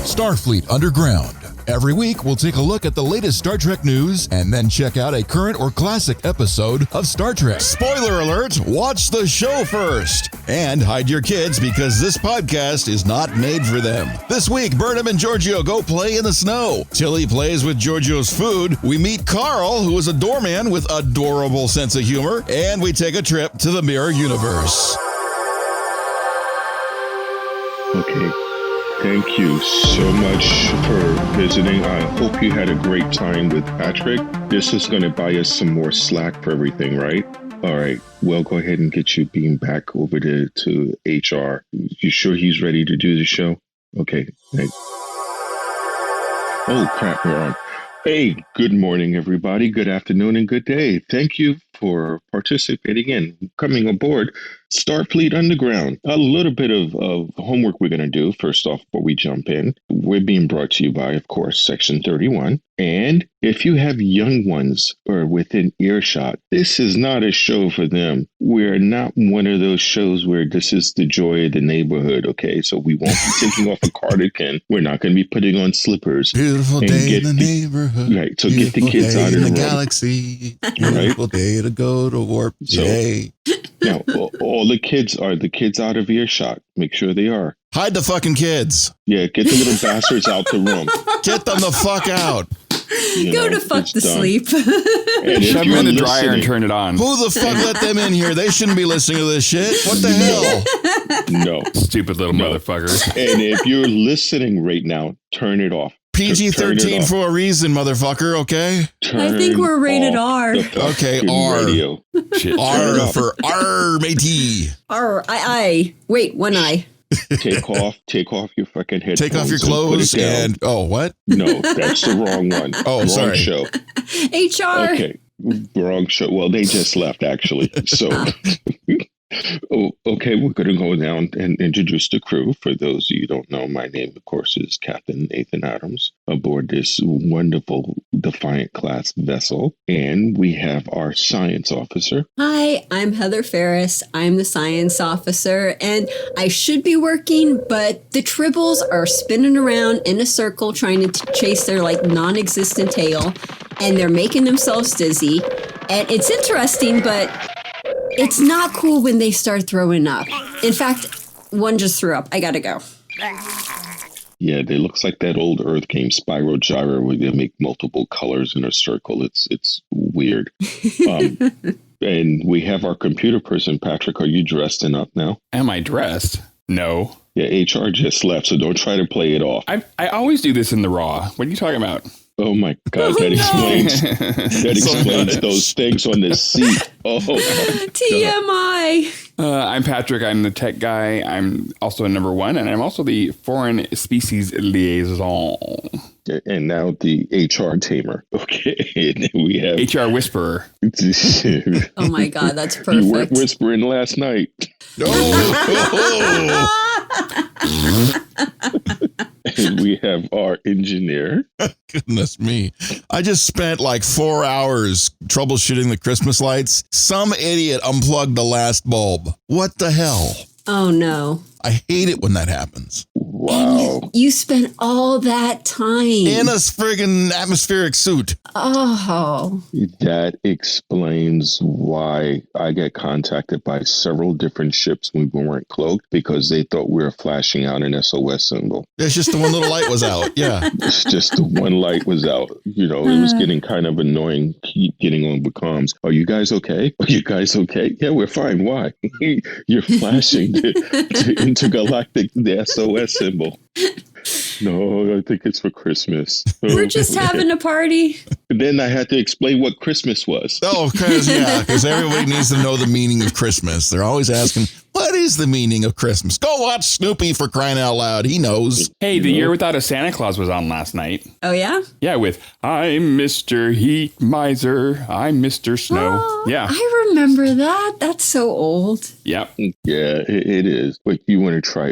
Starfleet Underground. Every week, we'll take a look at the latest Star Trek news and then check out a current or classic episode of Star Trek. Spoiler alert, watch the show first. And hide your kids because this podcast is not made for them. This week, Burnham and Georgiou go play in the snow. Tilly plays with Georgiou's food. We meet Carl, who is a doorman with adorable sense of humor. And we take a trip to the Mirror Universe. Okay. Thank you so much for visiting. I hope you had a great time with Patrick. This is going to buy us some more slack for everything, right? All right. We'll go ahead and get you beamed back over to HR. You sure he's ready to do the show? Okay. Thanks. Oh, crap. We're on. Hey, good morning, everybody. Good afternoon and good day. Thank you for participating in coming aboard Starfleet Underground. A little bit of homework we're going to do first off before we jump in. We're being brought to you by, of course, Section 31. And if you have young ones or within earshot, this is not a show for them. We're not one of those shows where this is the joy of the neighborhood, okay? So we won't be taking off a cardigan. We're not going to be putting on slippers. Beautiful day in the neighborhood. Right, so get the kids out of the galaxy. Beautiful day to go to warp. So, now, all the kids are the kids out of earshot. Make sure they are. Hide the fucking kids. Yeah, get the little bastards out the room. Get them the fuck out. Go to fuck to sleep. Shove them in the dryer and turn it on. Who the fuck let them in here? They shouldn't be listening to this shit. What the hell? No. Stupid little motherfuckers. And if you're listening right now, turn it off. PG-13 for a reason, motherfucker, okay? I think we're rated R. Okay, R. Shit. R for R, matey. R, I. Wait, one eye. Take off your fucking headphones. Take off your clothes and oh, what? No, that's the wrong one. Oh, wrong sorry. Show. HR. Okay, wrong show. Well, they just left actually. So, okay, we're going to go down and introduce the crew. For those of you who don't know, my name, of course, is Captain Nathan Adams aboard this wonderful Defiant class vessel. And we have our science officer. Hi, I'm Heather Ferris. I'm the science officer, and I should be working, but the Tribbles are spinning around in a circle trying to chase their non-existent tail, and they're making themselves dizzy. And it's interesting, but it's not cool when they start throwing up. In fact, one just threw up. I gotta go. Yeah, they looks like that old Earth game Spyro Gyro where they make multiple colors in a circle. It's weird. And we have our computer person, Patrick. Are you dressed enough now? Am I dressed? No. Yeah, HR just left, so don't try to play it off. I always do this in the raw. What are you talking about? Oh my God, that explains those things on the seat. Oh, TMI. I'm Patrick. I'm the tech guy. I'm also a number one, and I'm also the foreign species liaison. And now the HR tamer. Okay, and we have HR whisperer. Oh my God, that's perfect. You weren't whispering last night. And we have our engineer. Goodness me. I just spent 4 hours troubleshooting the Christmas lights. Some idiot unplugged the last bulb. What the hell? Oh no. I hate it when that happens. Wow. You spent all that time in a friggin' atmospheric suit. Oh. That explains why I get contacted by several different ships when we weren't cloaked, because they thought we were flashing out an SOS symbol. It's just the one little light was out. Yeah. It's just the one light was out. It was getting kind of annoying. Keep getting on with comms. Are you guys okay? Are you guys okay? Yeah, we're fine. Why? You're flashing the intergalactic, the SOS symbol. No, I think it's for Christmas. We're just having a party. And then I had to explain what Christmas was. Oh, because everybody needs to know the meaning of Christmas. They're always asking, what is the meaning of Christmas? Go watch Snoopy, for crying out loud. He knows. Hey, The Year Without a Santa Claus was on last night. Oh, yeah? Yeah, with I'm Mr. Heat Miser, I'm Mr. Snow. Oh, yeah. I remember that. That's so old. Yep. Yeah, it is. But you want to try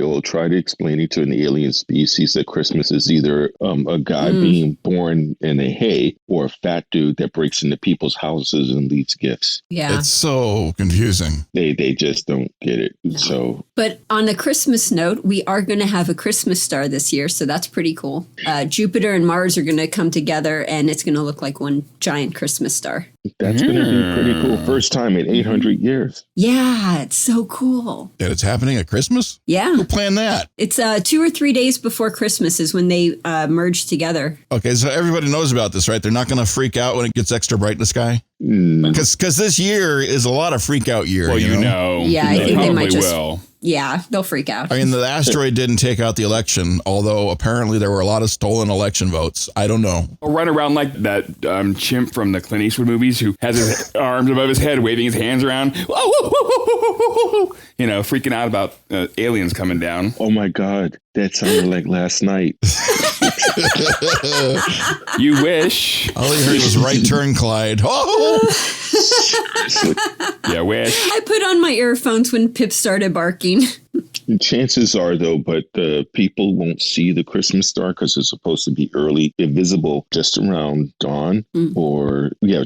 to explain it to an alien species that Christmas is either a guy being born in a hay or a fat dude that breaks into people's houses and leaves gifts. Yeah. It's so confusing. They just don't get it. So, but on a Christmas note, we are going to have a Christmas star this year, so that's pretty cool. Jupiter and Mars are going to come together, and it's going to look like one giant Christmas star. that's going to be pretty cool. First time in 800 years. Yeah, it's so cool. And it's happening at Christmas? Yeah. Who planned that? It's 2 or 3 days before Christmas is when they merge together. Okay, so everybody knows about this, right? They're not going to freak out when it gets extra bright in the sky? Because this year is a lot of freak out year. Well, you know. Yeah, I think they might just... will. Yeah, they'll freak out. I mean, the asteroid didn't take out the election, although apparently there were a lot of stolen election votes. I don't know. I'll run around like that chimp from the Clint Eastwood movies who has his arms above his head, waving his hands around, you know, freaking out about aliens coming down. Oh, my God. That sounded like last night. You wish. All you heard was right turn, Clyde. Oh! Yeah, wish. I put on my earphones when Pip started barking. Chances are, though, but the people won't see the Christmas star because it's supposed to be early, visible just around dawn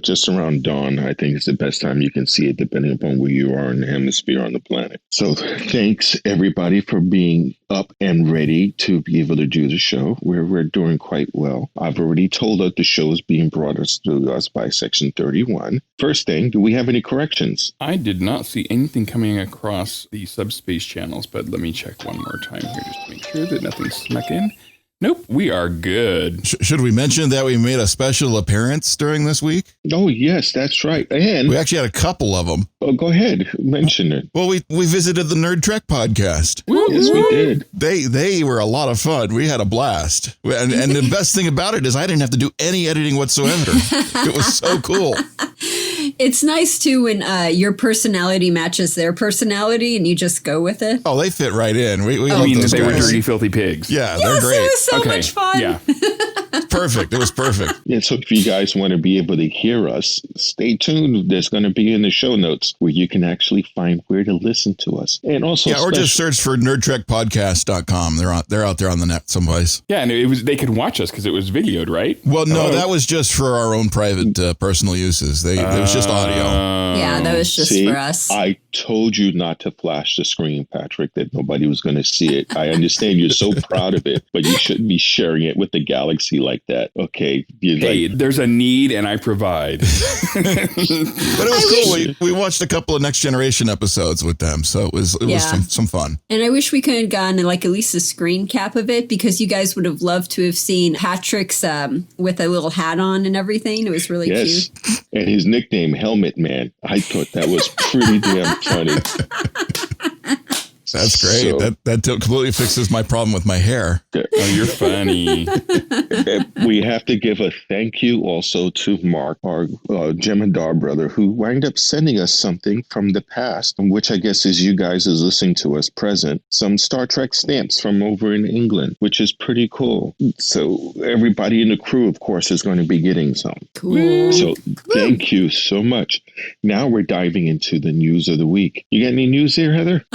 just around dawn. I think it's the best time you can see it, depending upon where you are in the hemisphere on the planet. So thanks, everybody, for being up and ready to be able to do the show. We're doing quite well. I've already told us the show is being brought to us by Section 31. First thing, do we have any corrections? I did not see anything coming across the subspace channels, but let me check one more time here just to make sure that nothing snuck in. Nope, we are good. Should we mention that we made a special appearance during this week? Oh, yes, that's right. And we actually had a couple of them. Oh, go ahead. Mention it. Well, we visited the Nerd Trek podcast. Yes, we did. They were a lot of fun. We had a blast. And the best thing about it is I didn't have to do any editing whatsoever. It was so cool. It's nice, too, when your personality matches their personality and you just go with it. Oh, they fit right in. We I mean, they were dirty, filthy pigs. Yeah, Yes, they're great. it was so much fun. Yeah. Perfect. It was perfect. Yeah, so if you guys want to be able to hear us, stay tuned. There's going to be in the show notes where you can actually find where to listen to us. And also, or just search for nerdtrekpodcast.com. They're out there on the net someplace. Yeah, and they could watch us because it was videoed, right? Well, no, that was just for our own private personal uses. It was just audio. Yeah, that was just for us. I told you not to flash the screen, Patrick, that nobody was going to see it. I understand you're so proud of it, but you shouldn't be sharing it with the galaxy like that. Okay. Hey, there's a need and I provide. But it was cool. We watched a couple of Next Generation episodes with them, so it was some fun. And I wish we could have gotten like at least a screen cap of it because you guys would have loved to have seen Patrick's with a little hat on and everything. It was really cute. And his nickname, Helmet Man. I thought that was pretty damn funny. That's great. So, that completely fixes my problem with my hair. Oh, you're funny. We have to give a thank you also to Mark, our Jem'Hadar brother, who wound up sending us something from the past, which I guess is you guys is listening to us present. Some Star Trek stamps from over in England, which is pretty cool. So everybody in the crew, of course, is going to be getting some. Cool. So thank you so much. Now we're diving into the news of the week. You got any news here, Heather?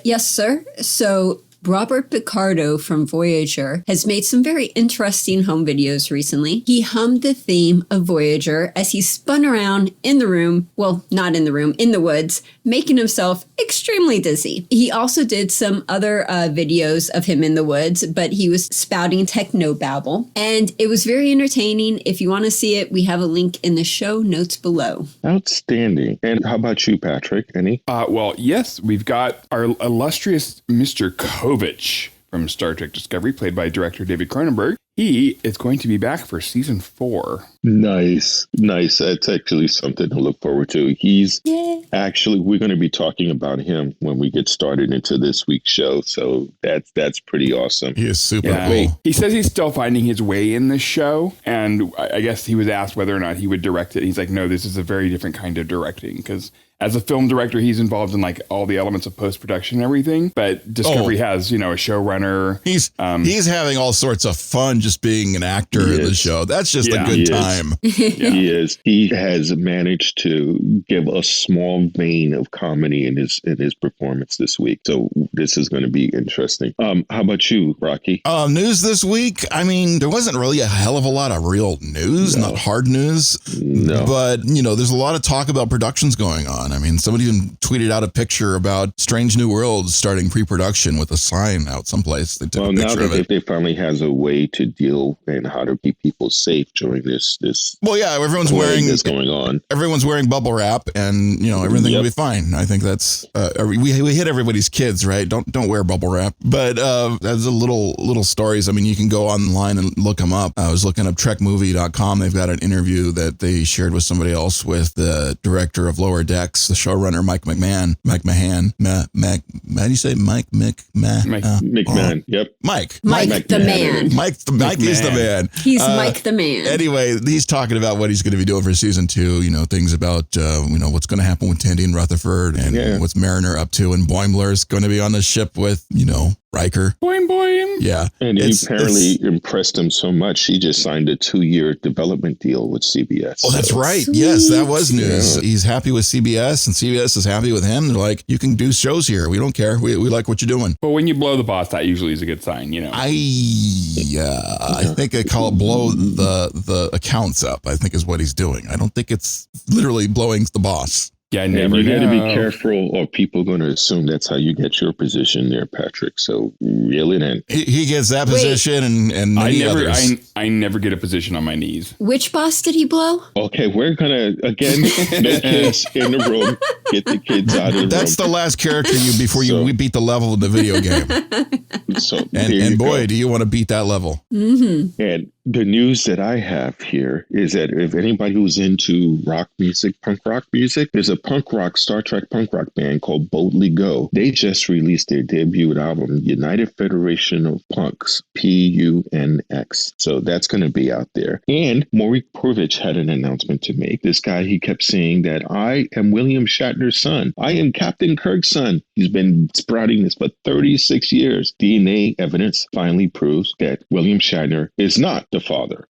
Yes, sir. So Robert Picardo from Voyager has made some very interesting home videos recently. He hummed the theme of Voyager as he spun around in the room, well, not in the room, in the woods, making himself extremely dizzy. He also did some other videos of him in the woods, but he was spouting technobabble, and it was very entertaining. If you want to see it, we have a link in the show notes below. Outstanding. And how about you, Patrick? Any? Well, yes, we've got our illustrious Mr. Kovich from Star Trek Discovery, played by director David Cronenberg. He is going to be back for season 4. Nice. That's actually something to look forward to. We're going to be talking about him when we get started into this week's show. So that's pretty awesome. He is super cool. He says he's still finding his way in this show. And I guess he was asked whether or not he would direct it. He's like, no, this is a very different kind of directing because as a film director, he's involved in like all the elements of post-production and everything. But Discovery has, a showrunner. He's having all sorts of fun just being an actor in the show. That's just a good time. He is. He has managed to give a small vein of comedy in his performance this week. So this is going to be interesting. How about you, Rocky? News this week? I mean, there wasn't really a hell of a lot of real news, not hard news. No. But, there's a lot of talk about productions going on. Romulan. I mean, somebody even tweeted out a picture about Strange New Worlds starting pre-production with a sign out someplace. They took a now picture of it. they finally has a way to deal and how to keep people safe during this. Well, yeah, everyone's wearing that's going on. Everyone's wearing bubble wrap, and everything will be fine. I think that's we hit everybody's kids, right? Don't wear bubble wrap. But as a little stories. I mean, you can go online and look them up. I was looking up TrekMovie.com. They've got an interview that they shared with somebody else with the director of Lower Decks, the showrunner Mike Mahan. How do you say Mike? McMahon. Yep. Mike the man. Mike is the man. He's Mike the man. Anyway, he's talking about what he's going to be doing for season 2. Things about what's going to happen with Tandy and Rutherford and what's Mariner up to, and Boimler's going to be on the ship with Riker. Boing. Yeah. And he apparently impressed him so much, he just signed a 2-year development deal with CBS. Oh, that's right. Sweet. Yes, that was news. Yeah. He's happy with CBS, and CBS is happy with him. They're like, you can do shows here. We don't care. We like what you're doing. Well, when you blow the boss, that usually is a good sign, I think I call it blow the accounts up, I think is what he's doing. I don't think it's literally blowing the boss. Yeah, you got to be careful, or people are going to assume that's how you get your position there, Patrick. So reel it in. He gets that position, and many others. I never get a position on my knees. Which boss did he blow? Okay, we're gonna again no kids in the room. Get the kids out of the room. That's the last character before you beat the level in the video game. And boy, do you want to beat that level? Mm-hmm. And the news that I have here is that if anybody who's into rock music, punk rock music, there's a Star Trek punk rock band called Boldly Go. They just released their debut album, United Federation of Punx, PUNX. So that's going to be out there. And Maury Povich had an announcement to make. This guy, he kept saying that I am William Shatner's son. I am Captain Kirk's son. He's been sprouting this for 36 years. DNA evidence finally proves that William Shatner is not the father.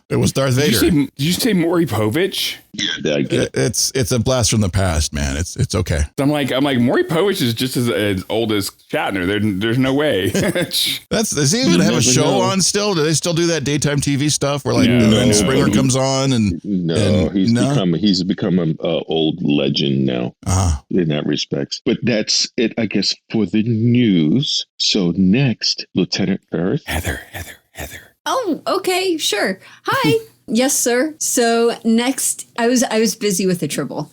It was Darth Vader. Did you say Maury Povich? Yeah, I did. It's a blast from the past, man. It's okay. I'm like Maury Povich is just as old as Shatner. There's no way. Does he even have a show on still? Do they still do that daytime TV stuff where Ben Springer comes on and he's become an old legend now in that respect. But that's it, I guess, for the news. So next, Lieutenant Ferris. Heather. Oh, okay, sure. Hi. Yes, sir. So next, I was busy with the Tribble.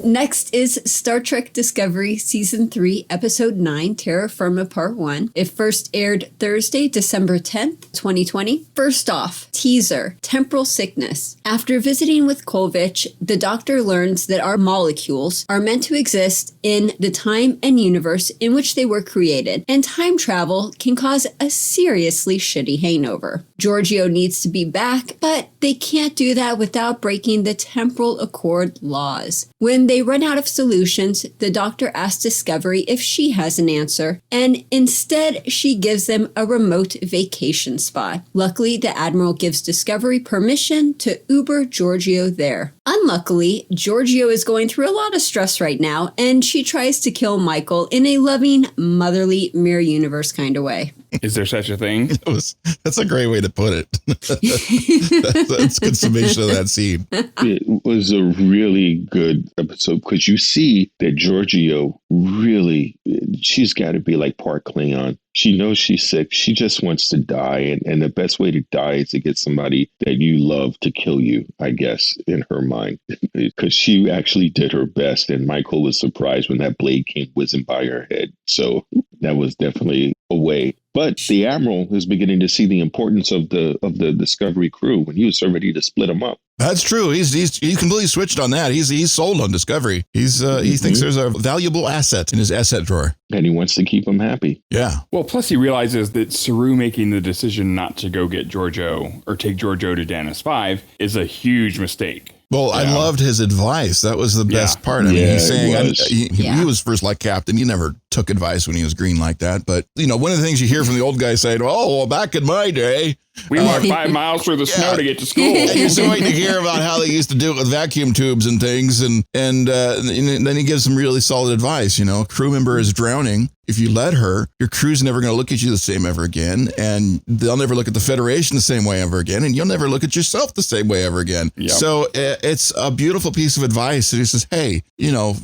Next is Star Trek Discovery Season 3, Episode 9, Terra Firma Part 1. It first aired Thursday, December 10th, 2020. First off, teaser, temporal sickness. After visiting with Kovich, the Doctor learns that our molecules are meant to exist in the time and universe in which they were created, and time travel can cause a seriously shitty hangover. Georgiou needs to be back, but they can't do that without breaking the temporal accord laws. When they run out of solutions, the Doctor asks Discovery if she has an answer, and instead she gives them a remote vacation spot. Luckily, the Admiral gives Discovery permission to Uber Georgiou there. Unluckily, Georgiou is going through a lot of stress right now, and she tries to kill Michael in a loving, motherly, mirror universe kind of way. Is there such a thing? That's a great way to put it. That's a good summation of that scene. It was a really good episode because you see that Georgiou really, she's got to be like part Klingon. She knows she's sick. She just wants to die. And the best way to die is to get somebody that you love to kill you, I guess, in her mind. Because she actually did her best. And Michael was surprised when that blade came whizzing by her head. So that was definitely a way. But the Admiral is beginning to see the importance of the Discovery crew when he was ready to split them up. That's true. He's completely switched on that. He's sold on Discovery. He thinks there's a valuable asset in his asset drawer. And he wants to keep them happy. Yeah. Well, plus he realizes that Saru making the decision not to go get Georgiou or take Georgiou to Dannus 5 is a huge mistake. Well, I loved his advice. That was the best part. I mean, he's saying he was first like captain. You never took advice when he was green like that. But, one of the things you hear from the old guy saying, oh, well, back in my day, we walked 5 miles through the snow to get to school. And you're so waiting to hear about how they used to do it with vacuum tubes and things. And then he gives some really solid advice. A crew member is drowning. If you let her, your crew's never going to look at you the same ever again. And they'll never look at the Federation the same way ever again. And you'll never look at yourself the same way ever again. Yep. So it's a beautiful piece of advice. And he says, hey,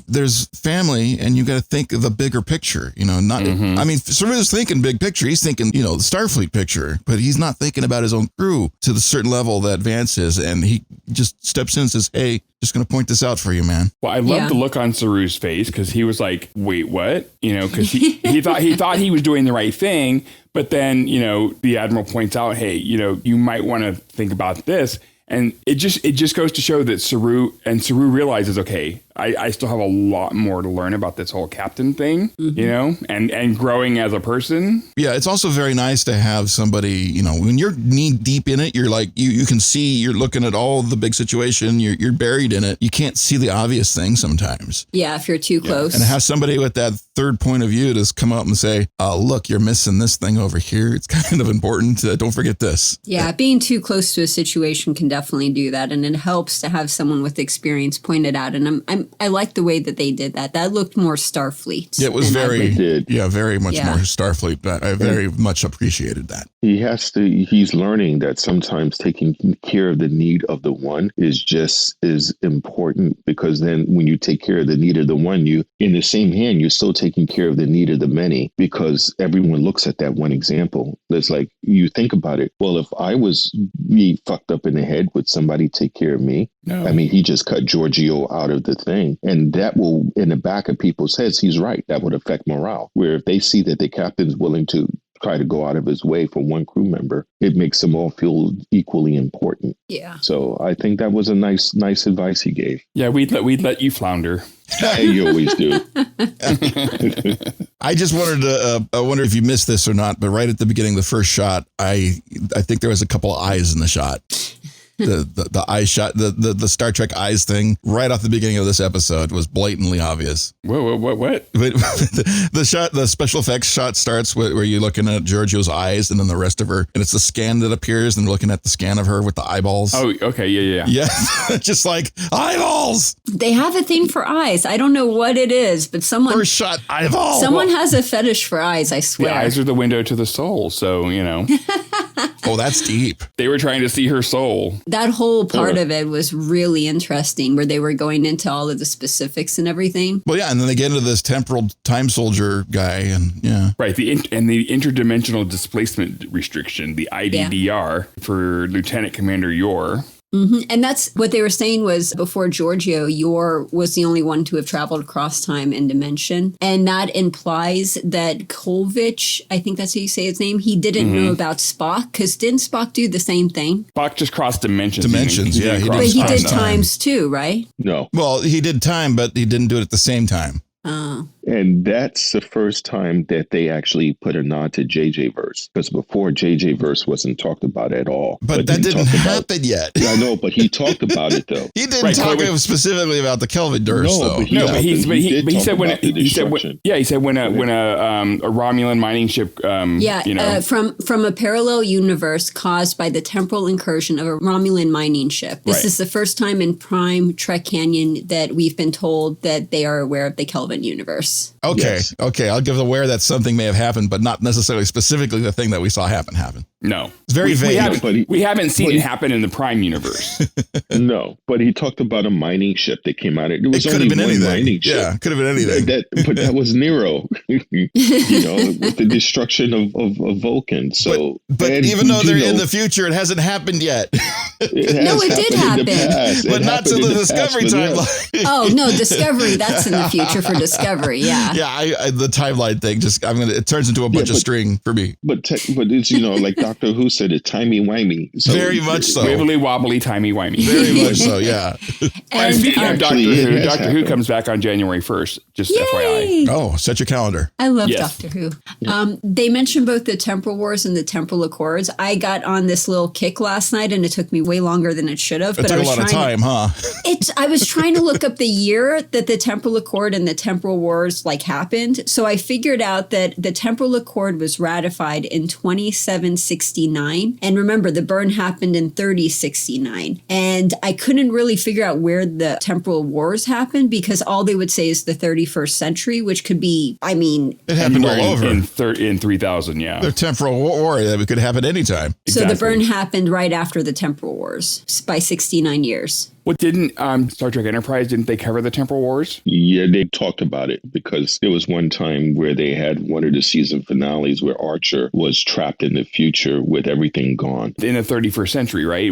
there's family and you got to think of the bigger picture. I mean, Saru's thinking big picture. He's thinking, the Starfleet picture, but he's not thinking about his own crew to the certain level that Vance is. And he just steps in and says, hey, just going to point this out for you, man. Well, I love the look on Saru's face because he was like, wait, what? Because he thought he was doing the right thing. But then, the Admiral points out, hey, you might want to think about this. And it just goes to show that Saru realizes, okay, I still have a lot more to learn about this whole captain thing, and growing as a person. Yeah, it's also very nice to have somebody, when you're knee deep in it, you're like, you can see, you're looking at all the big situation, you're buried in it. You can't see the obvious thing sometimes. Yeah, if you're too close. And to have somebody with that third point of view to come up and say, look, you're missing this thing over here. It's kind of important. Don't forget this. Yeah, being too close to a situation can definitely do that. And it helps to have someone with experience point it out. And I like the way that they did that. That looked more Starfleet. It was very much more Starfleet. I very much appreciated that. He's learning that sometimes taking care of the need of the one is just as important, because then when you take care of the need of the one, in the same hand, you're still taking care of the need of the many, because everyone looks at that one example. It's like, you think about it. Well, if I was me fucked up in the head, would somebody take care of me? No. I mean, he just cut Georgiou out of the thing. And that will, in the back of people's heads, he's right. That would affect morale. Where if they see that the captain's willing to try to go out of his way for one crew member, it makes them all feel equally important. Yeah. So I think that was a nice advice he gave. Yeah, we'd let you flounder. You always do. I just wanted to, I wonder if you missed this or not, but right at the beginning of the first shot, I think there was a couple of eyes in the shot. The eye shot, the Star Trek eyes thing right off the beginning of this episode was blatantly obvious. Whoa, what? The special effects shot starts where you're looking at Georgiou's eyes and then the rest of her, and it's the scan that appears, and you're looking at the scan of her with the eyeballs. Oh, okay, yeah. Yeah, just like eyeballs. They have a thing for eyes. I don't know what it is, but first shot eyeball. Someone has a fetish for eyes, I swear. The eyes are the window to the soul, so, Oh, that's deep. They were trying to see her soul. That whole part of it was really interesting, where they were going into all of the specifics and everything. Well, yeah, and then they get into this temporal time soldier guy, and yeah. Right, the interdimensional displacement restriction, the IDDR, for Lieutenant Commander Yor. Mm-hmm. And that's what they were saying was before Georgiou, Yor was the only one to have traveled across time and dimension. And that implies that Kovich, I think that's how you say his name, he didn't know about Spock, because didn't Spock do the same thing? Spock just crossed dimensions. Yeah. But he did times too, right? No. Well, he did time, but he didn't do it at the same time. Oh. And that's the first time that they actually put a nod to JJ verse, because before JJ verse wasn't talked about at all. But that didn't happen yet. Yeah, I know, but he talked about it though. He didn't talk specifically about the Kelvin verse, though. He said when a Romulan mining ship. From a parallel universe caused by the temporal incursion of a Romulan mining ship. This is the first time in Prime Trek Canyon that we've been told that they are aware of the Kelvin universe. Okay. Yes. Okay. I'll give aware that something may have happened, but not necessarily specifically the thing that we saw happen. No. It's very vague. We haven't seen it happen in the Prime universe. No, but he talked about a mining ship that came out. It could have been anything. Yeah, could have been anything. But that was Nero, with the destruction of Vulcan. So, but even though they're in the future, it hasn't happened yet. It did happen. But not to the Discovery timeline. Oh, no, Discovery, that's in the future for Discovery, yeah. Yeah, the timeline thing, it turns into a bunch of string for me. But it's, like the Doctor Who said it, timey-wimey. So Very much so. Wibbly wobbly, timey-wimey. Very much so, yeah. And speaking of Doctor Actually, it Who, has Doctor Who happened. comes back on January 1st, just Yay! FYI. Oh, set your calendar. I love Yes. Doctor Who. They mentioned both the Temporal Wars and the Temporal Accords. I got on this little kick last night, and it took me way longer than it should have. It took a lot of time, huh? I was trying to look up the year that the Temporal Accord and the Temporal Wars happened. So I figured out that the Temporal Accord was ratified in 2769. And remember, the burn happened in 3069. And I couldn't really figure out where the Temporal Wars happened because all they would say is the 31st century, which could be, It happened all over. In 3000, yeah. The temporal war that could happen anytime. So the Exactly. burn happened right after the Temporal Wars by 69 years. Well, didn't Star Trek Enterprise, didn't they cover the Temporal Wars? Yeah, they talked about it because there was one time where they had one of the season finales where Archer was trapped in the future with everything gone. In the 31st century, right?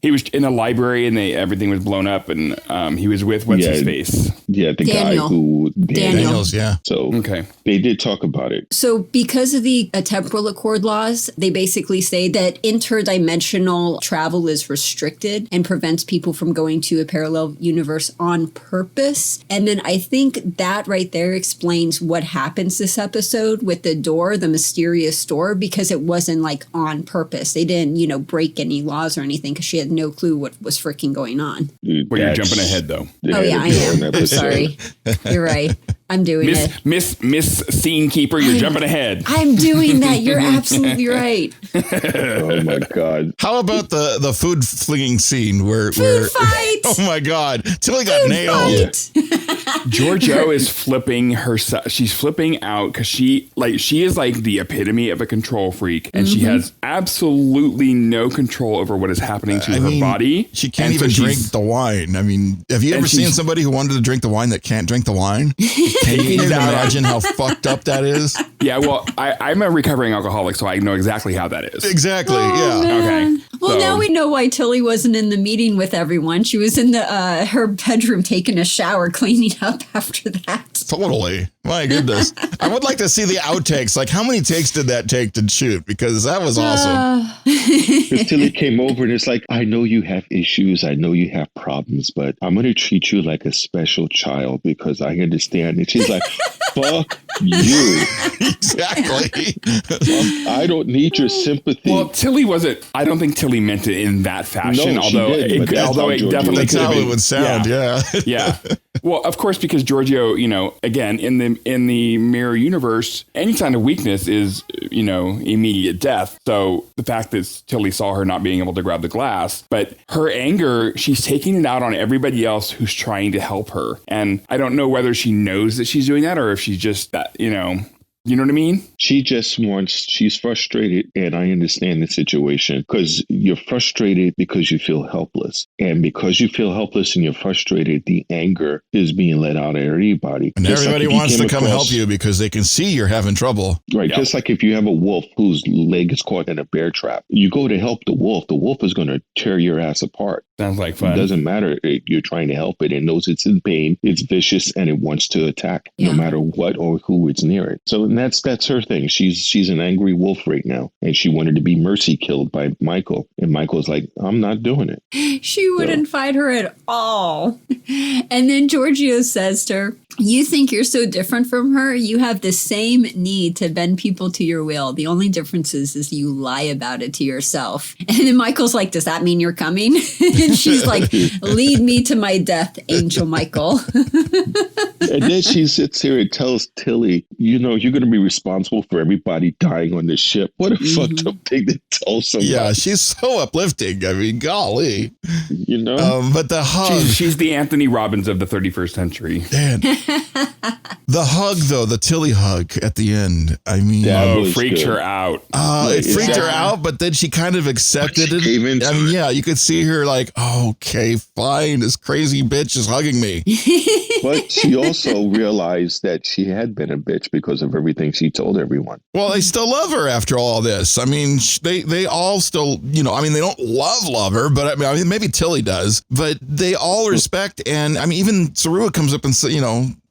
He was in a library and everything was blown up, and he was with what's his face? Yeah, the Daniel. guy who Daniels, yeah. So Okay. they did talk about it. So because of the Temporal Accord laws, they basically say that interdimensional travel is restricted and prevents people from going to a parallel universe on purpose. And then I think that right there explains what happens this episode with the door, the mysterious door, because it wasn't on purpose. They didn't, break any laws or anything because she had no clue what was freaking going on. Well, you're jumping ahead, though. Oh, yeah, I am. I'm sorry. You're right. I'm doing it. Miss Scene Keeper, you're jumping ahead. I'm doing that. You're absolutely right. Oh my God. How about the food flinging scene where Fight! oh my God, Tilly got nailed. Georgiou is flipping herself. She's flipping out because she is the epitome of a control freak, and she has absolutely no control over what is happening to her body. She can't And so even drink she's the wine. I mean, have you ever seen somebody who wanted to drink the wine that can't drink the wine? Can you even imagine how fucked up that is? Yeah, well, I'm a recovering alcoholic, so I know exactly how that is. Exactly, Oh, yeah. man. Okay. Well, So- now we know why Tilly wasn't in the meeting with everyone. She was in her bedroom taking a shower, cleaning up after that. Totally. My goodness. I would like to see the outtakes. How many takes did that take to shoot? Because that was awesome. Because Tilly came over and it's like, I know you have issues. I know you have problems, but I'm going to treat you like a special child because I understand. And she's like, fuck you. Exactly. I don't need your sympathy. Well, Tilly wasn't. I don't think Tilly meant it in that fashion. No, she although didn't, but that's how it Georgiou definitely That's could have how been. it would sound, yeah. Yeah. Well, of course, because Georgiou, again, in the mirror universe, any sign of weakness is, immediate death. So the fact that Tilly saw her not being able to grab the glass, but her anger, she's taking it out on everybody else who's trying to help her. And I don't know whether she knows that she's doing that or if she's just that, you know what I mean? She's frustrated, and I understand the situation because you're frustrated because you feel helpless. And because you feel helpless and you're frustrated, the anger is being let out at everybody. And Just everybody like if you wants to came come across- help you because they can see you're having trouble. Right. Yep. Just like if you have a wolf whose leg is caught in a bear trap, you go to help the wolf is going to tear your ass apart. Sounds like It fun. doesn't matter. You're trying to help it. It knows it's in pain. It's vicious and it wants to attack no matter what or who it's near it. So that's her thing. She's an angry wolf right now. And she wanted to be mercy killed by Michael. And Michael's like, I'm not doing it. She wouldn't fight her at all. And then Georgiou says to her, you think you're so different from her? You have the same need to bend people to your will. The only difference is you lie about it to yourself. And then Michael's like, does that mean you're coming? And she's like, lead me to my death, Angel Michael. And then she sits here and tells Tilly, you're going to be responsible for everybody dying on this ship. What a fucked up thing to tell somebody. Yeah, she's so uplifting. I mean, golly. But the hug. She's the Anthony Robbins of the 31st century. Man. The hug, though, the Tilly hug at the end. I mean, Freaked her out. it freaked her out, but then she kind of accepted it. Came into I mean, yeah, you could see her like, okay, fine. This crazy bitch is hugging me. But she also realized that she had been a bitch because of everything she told everyone. Well, they still love her after all this. I mean, they all still, they don't love her, but I mean, maybe Tilly does, but they all respect. And I mean, even Saru comes up and says,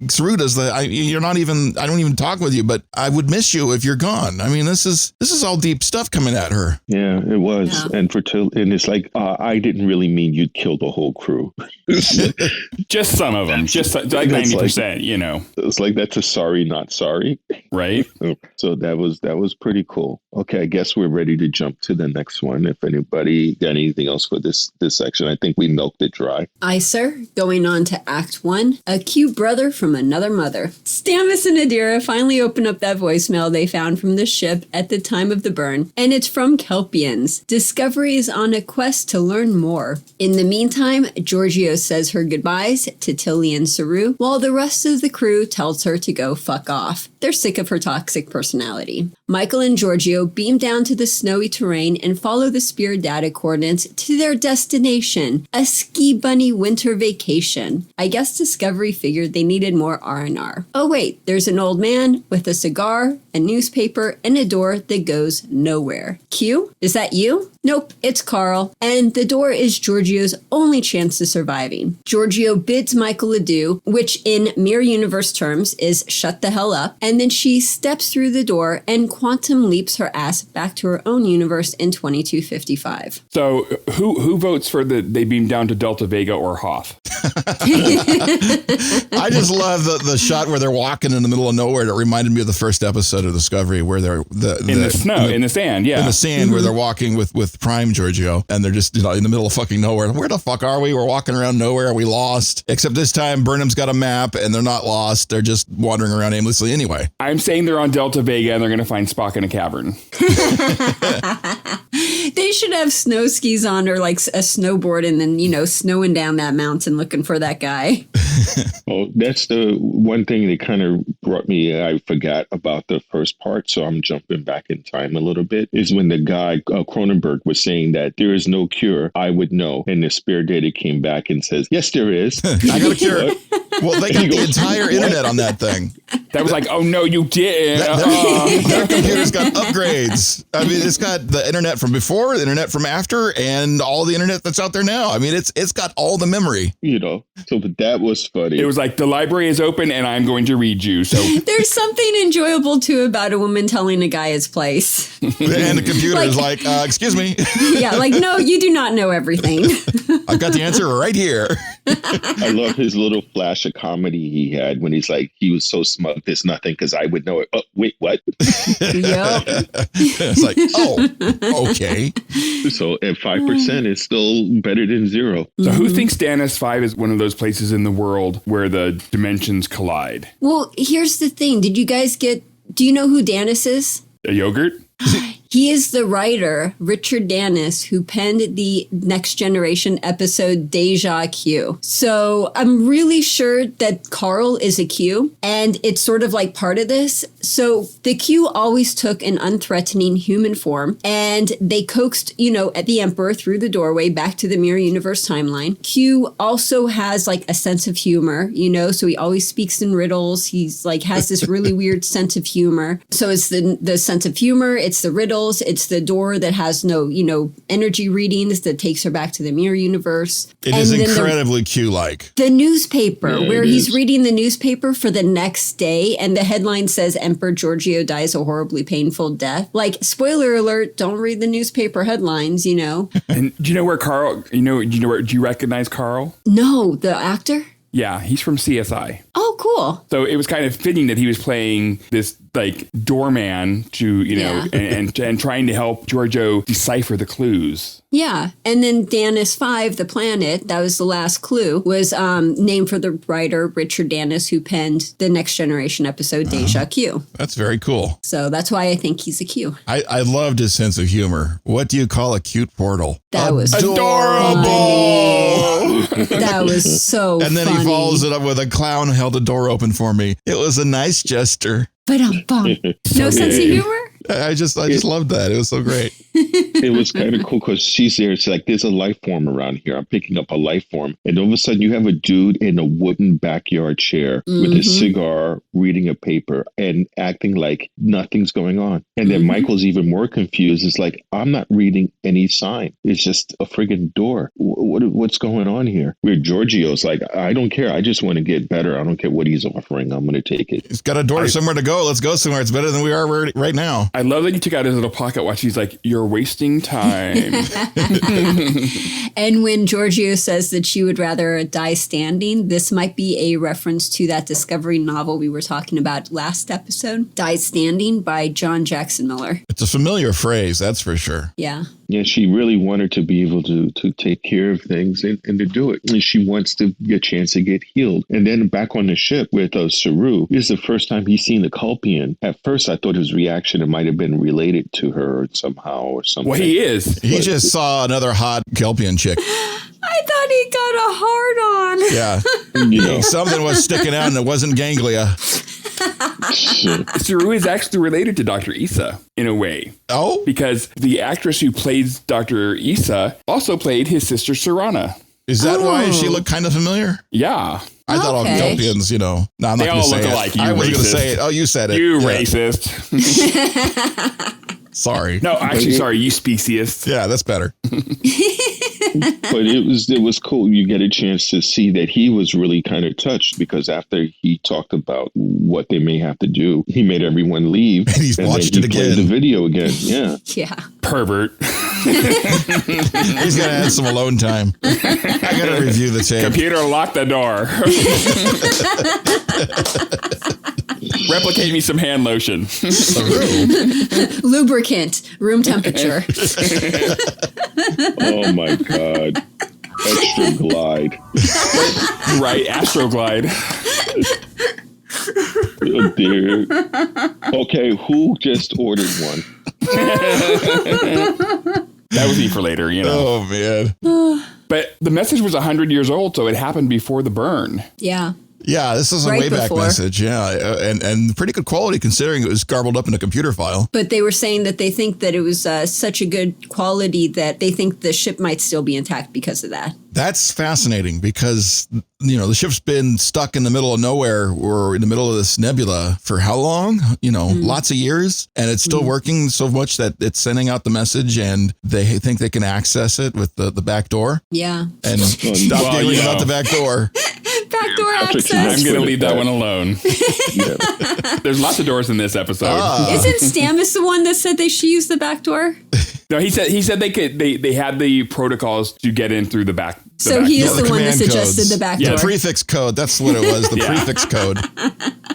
Saru does I don't even talk with you, but I would miss you if you're gone. I mean, this is all deep stuff coming at her. Yeah, it was. Yeah. And and it's like, I didn't really mean you'd kill the whole crew. Just some of them, just like 90%, It's like, that's a sorry, not sorry. Right. So that was pretty cool. Okay, I guess we're ready to jump to the next one. If anybody got anything else for this section, I think we milked it dry. Aye, sir. Going on to Act 1, a cute brother from another mother. Stamets and Adira finally open up that voicemail they found from the ship at the time of the burn, and it's from Kelpians. Discovery is on a quest to learn more. In the meantime, Georgiou says her goodbyes to Tilly and Saru, while the rest of the crew tells her to go fuck off. They're sick of her toxic personality. Michael and Georgiou beam down to the snowy terrain and follow the Spear data coordinates to their destination, a ski bunny winter vacation. I guess Discovery figured they needed more R&R. Oh wait, there's an old man with a cigar, a newspaper, and a door that goes nowhere. Q? Is that you? Nope, it's Carl. And the door is Georgiou's only chance to surviving. Georgiou bids Michael adieu, which in Mirror Universe terms is shut the hell up, and then she steps through the door and quantum leaps her ass back to her own universe in 2255. So who votes for they beam down to Delta Vega or Hoth? I just love the shot where they're walking in the middle of nowhere. It reminded me of the first episode of Discovery where they're in the snow, in the sand, yeah. In the sand where they're walking with Prime Georgiou, and they're just in the middle of fucking nowhere. Where the fuck are we? We're walking around nowhere. Are we lost? Except this time Burnham's got a map and they're not lost. They're just wandering around aimlessly anyway. I'm saying they're on Delta Vega and they're going to find Spock in a cavern. They should have snow skis on or like a snowboard and then, snowing down that mountain looking for that guy. Oh, that's the one thing that kind of brought me, I forgot about the first part, so I'm jumping back in time a little bit, is when the guy, Cronenberg, was saying that there is no cure, I would know. And the Spear data came back and says, yes, there is. I got a cure. Well, they got the entire internet on that thing. That was like, oh, no, you didn't. Their computer's got upgrades. I mean, it's got the internet from before, the internet from after, and all the internet that's out there now. I mean, it's got all the memory. So that was funny. It was like, the library is open and I'm going to read you. So there's something enjoyable, too, about a woman telling a guy his place. And the computer is like, excuse me. Yeah, like, no, you do not know everything. I've got the answer right here. I love his little flash of comedy he had when he's like, he was so smug, there's nothing because I would know it. Oh, wait, what? Yep. It's like, oh, okay. So at 5% is still better than 0. So who thinks Dannus 5 is one of those places in the world where the dimensions collide? Well, here's the thing. Do you know who Dannus is? A yogurt? He is the writer, Richard Dannus, who penned the Next Generation episode Deja Q. So I'm really sure that Carl is a Q, and it's sort of like part of this. So the Q always took an unthreatening human form, and they coaxed, at the Emperor through the doorway back to the Mirror Universe timeline. Q also has like a sense of humor, so he always speaks in riddles. He's like has this really weird sense of humor. So it's the sense of humor, it's the riddle. It's the door that has no, energy readings that takes her back to the Mirror Universe. It is incredibly Q-like. The newspaper, where he's is. reading the newspaper for the next day, and the headline says Emperor Georgiou dies a horribly painful death. Like, spoiler alert, don't read the newspaper headlines, And do you know where Carl, do you recognize Carl? No, the actor? Yeah, he's from CSI. Oh, cool. So it was kind of fitting that he was playing this like doorman to, and trying to help Georgiou decipher the clues. Yeah. And then Dannus 5, the planet, that was the last clue, was named for the writer Richard Dannus, who penned the Next Generation episode Deja Q. That's very cool. So that's why I think he's a Q. I loved his sense of humor. What do you call a cute portal? That was adorable. That was so And then funny. he follows it up with a clown held a door open for me. It was a nice gesture. But no sense of humor? I just loved that. It was so great. It was kind of cool because she's there. It's like, there's a life form around here. I'm picking up a life form. And all of a sudden you have a dude in a wooden backyard chair with a cigar, reading a paper and acting like nothing's going on. And then Michael's even more confused. It's like, I'm not reading any sign. It's just a friggin' door. What's going on here? Where Georgiou's like, I don't care. I just want to get better. I don't care what he's offering. I'm going to take it. He's got a door somewhere to go. Let's go somewhere. It's better than we are right now. I love that he took out his little pocket watch. He's like, you're wasting time. And when Georgiou says that she would rather die standing, this might be a reference to that Discovery novel we were talking about last episode, Die Standing by John Jackson Miller. It's a familiar phrase, that's for sure. Yeah. Yeah, she really wanted to be able to take care of things and to do it. And she wants to get a chance to get healed. And then back on the ship with Saru, this is the first time he's seen the Culpian. At first, I thought his reaction might have been related to her somehow or something. Well, he is. He just saw another hot Kelpian chick. I thought he got a hard on. Yeah. Something was sticking out and it wasn't ganglia. Saru is actually related to Dr. Issa in a way. Oh? Because the actress who plays Dr. Issa also played his sister Sarana. Is that why she looked kind of familiar? Yeah. I thought all Kelpians, No, I'm not going to say it. They all look alike. I was going to say it. Oh, you said it. You racist. Sorry. No, actually, sorry. You speciest. Yeah, that's better. But it was cool. You get a chance to see that he was really kind of touched because after he talked about what they may have to do, he made everyone leave. And he's watched it again. Played the video again. Yeah. Yeah. Pervert. He's going to add some alone time. I got to review the tape. Computer, lock the door. Replicate me some hand lotion. Lubricant, room temperature. Oh my God. Extra glide. Right, Astroglide. Oh dear. Okay, who just ordered one? That was me for later, Oh, man. But the message was 100 years old, so it happened before the burn. Yeah. Yeah, this is a Right way back before. message. Yeah, and pretty good quality considering it was garbled up in a computer file. But they were saying that they think that it was such a good quality that they think the ship might still be intact because of that. That's fascinating because, the ship's been stuck in the middle of nowhere or in the middle of this nebula for how long? Lots of years. And it's still working so much that it's sending out the message and they think they can access it with the back door. Yeah. And stop dealing about the back door. Backdoor access. I'm going to leave that one alone. There's lots of doors in this episode. Isn't Stamets the one that said they should use the back door? No, he said they could. They had the protocols to get in through the back. So he is the one that command suggested codes. the back Yeah. door. The prefix code. That's what it was. The prefix code.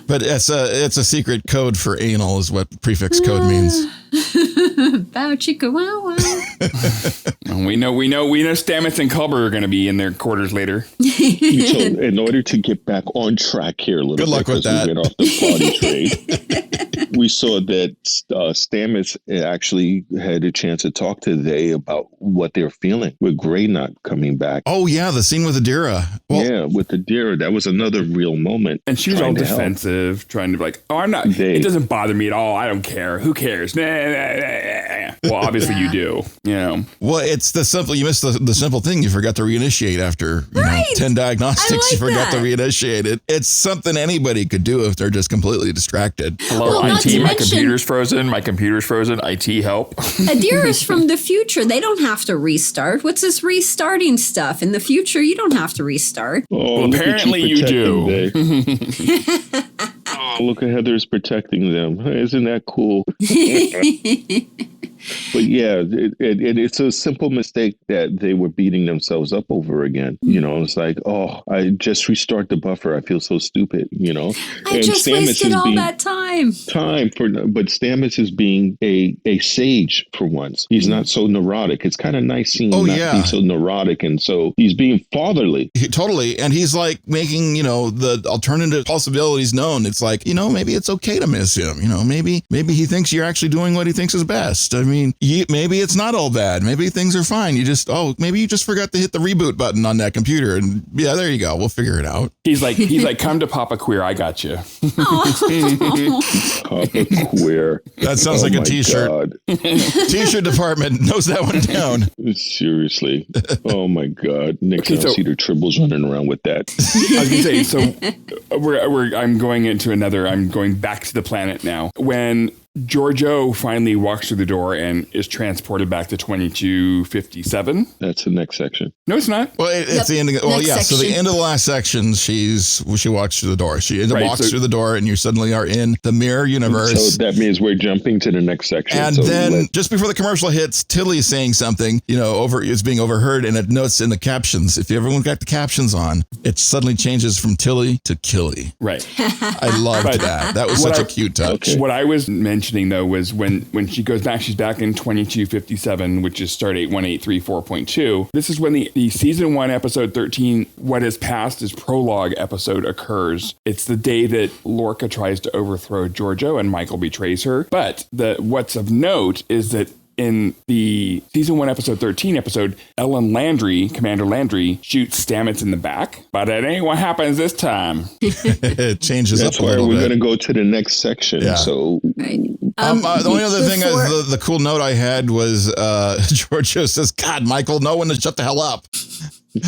But it's a secret code for anal is what prefix code means. Bow chicka wow wow. We know Stamets and Culber are going to be in their quarters later. So in order to get back on track here a little Good luck bit, with because that. we went off the party trade, we saw that Stamets actually had a chance to talk to they about what they're feeling with Gray not coming back. Oh, yeah, the scene with Adira. Well, Yeah, with the deer, that was another real moment. And she was all Trying to help. defensive, trying to be like, oh, I'm not, it doesn't bother me at all. I don't care. Who cares? Well, obviously you do, Well, it's the simple, you missed the simple thing. You forgot to reinitiate after 10 diagnostics. I like you forgot that. to reinitiate it. It's something anybody could do if they're just completely distracted. Hello, Well, not IT, to my mention- computer's frozen. My computer's frozen. IT, help. Adira's from the future. They don't have to restart. What's this restarting stuff? In the future, you don't have to restart. Oh, Well, look at apparently you do. protecting They. Oh, look at Heather's protecting them. Isn't that cool? But yeah, it's a simple mistake that they were beating themselves up over again. It's like, oh, I just restart the buffer. I feel so stupid, I just wasted all that time. But Stamets is being a sage for once. He's not so neurotic. It's kind of nice seeing him not be so neurotic, and so he's being fatherly. Totally. And he's like making, the alternative possibilities known. It's like, maybe it's okay to miss him. Maybe he thinks you're actually doing what he thinks is best. I mean, maybe it's not all bad. Maybe things are fine. Maybe you just forgot to hit the reboot button on that computer. And yeah, there you go. We'll figure it out. He's like, come to Papa Queer. I got you. Papa Queer. That sounds like a t-shirt. God. T-shirt department knows that one down. Seriously. Oh my God. Next time I see the Tribbles running around with that. I was going to say, so I'm going back to the planet now. When Georgiou finally walks through the door and is transported back to 2257. That's the next section. No, it's not. Well, it's the end of so the end of the last section, she walks through the door. She walks through the door and you suddenly are in the mirror universe. So that means we're jumping to the next section. And then just before the commercial hits, Tilly's saying something, it's being overheard, and it notes in the captions. If everyone got the captions on, it suddenly changes from Tilly to Killy. Right. I loved that. That was such a cute touch. Okay. What I was mentioning though was when she goes back, she's back in 2257, which is Stardate 1834.2. This is when the season 1 episode 13, What Is Past is prologue episode occurs. It's the day that Lorca tries to overthrow Georgiou and Michael betrays her. But what's of note is that in the season 1 episode 13 episode, Commander Landry shoots Stamets in the back, but it ain't what happens this time. It changes That's up a little bit. That's why we're going to go to the next section. Yeah. So the only other thing, the cool note I had was Georgiou says, "God, Michael, no one to shut the hell up."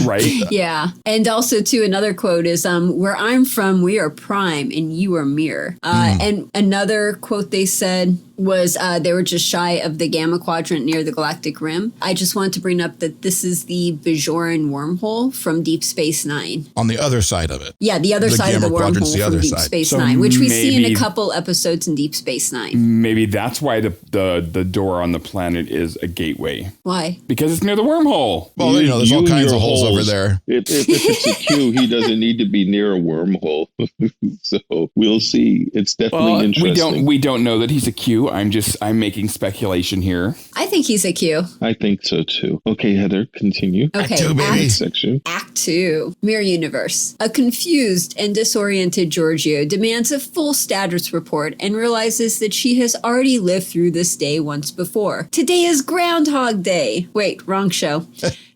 Right. Yeah. And also, too, another quote is, where I'm from, we are prime and you are mirror. And another quote they said was they were just shy of the Gamma Quadrant near the galactic rim. I just wanted to bring up that this is the Bajoran wormhole from Deep Space Nine. On the other side of it. Yeah, the other side of the wormhole from Deep Space Nine, which we see in a couple episodes in Deep Space Nine. Maybe that's why the door on the planet is a gateway. Why? Because it's near the wormhole. Well, there's all kinds of holes over there. If it's a Q, he doesn't need to be near a wormhole. So we'll see. It's definitely interesting. We don't know that he's a Q. I'm making speculation here. I think he's a Q. I think so too. Okay, Heather, continue. Okay, Act 2, baby. Section. Act 2, Mirror Universe. A confused and disoriented Georgiou demands a full status report and realizes that she has already lived through this day once before. Today is Groundhog Day. Wait, wrong show.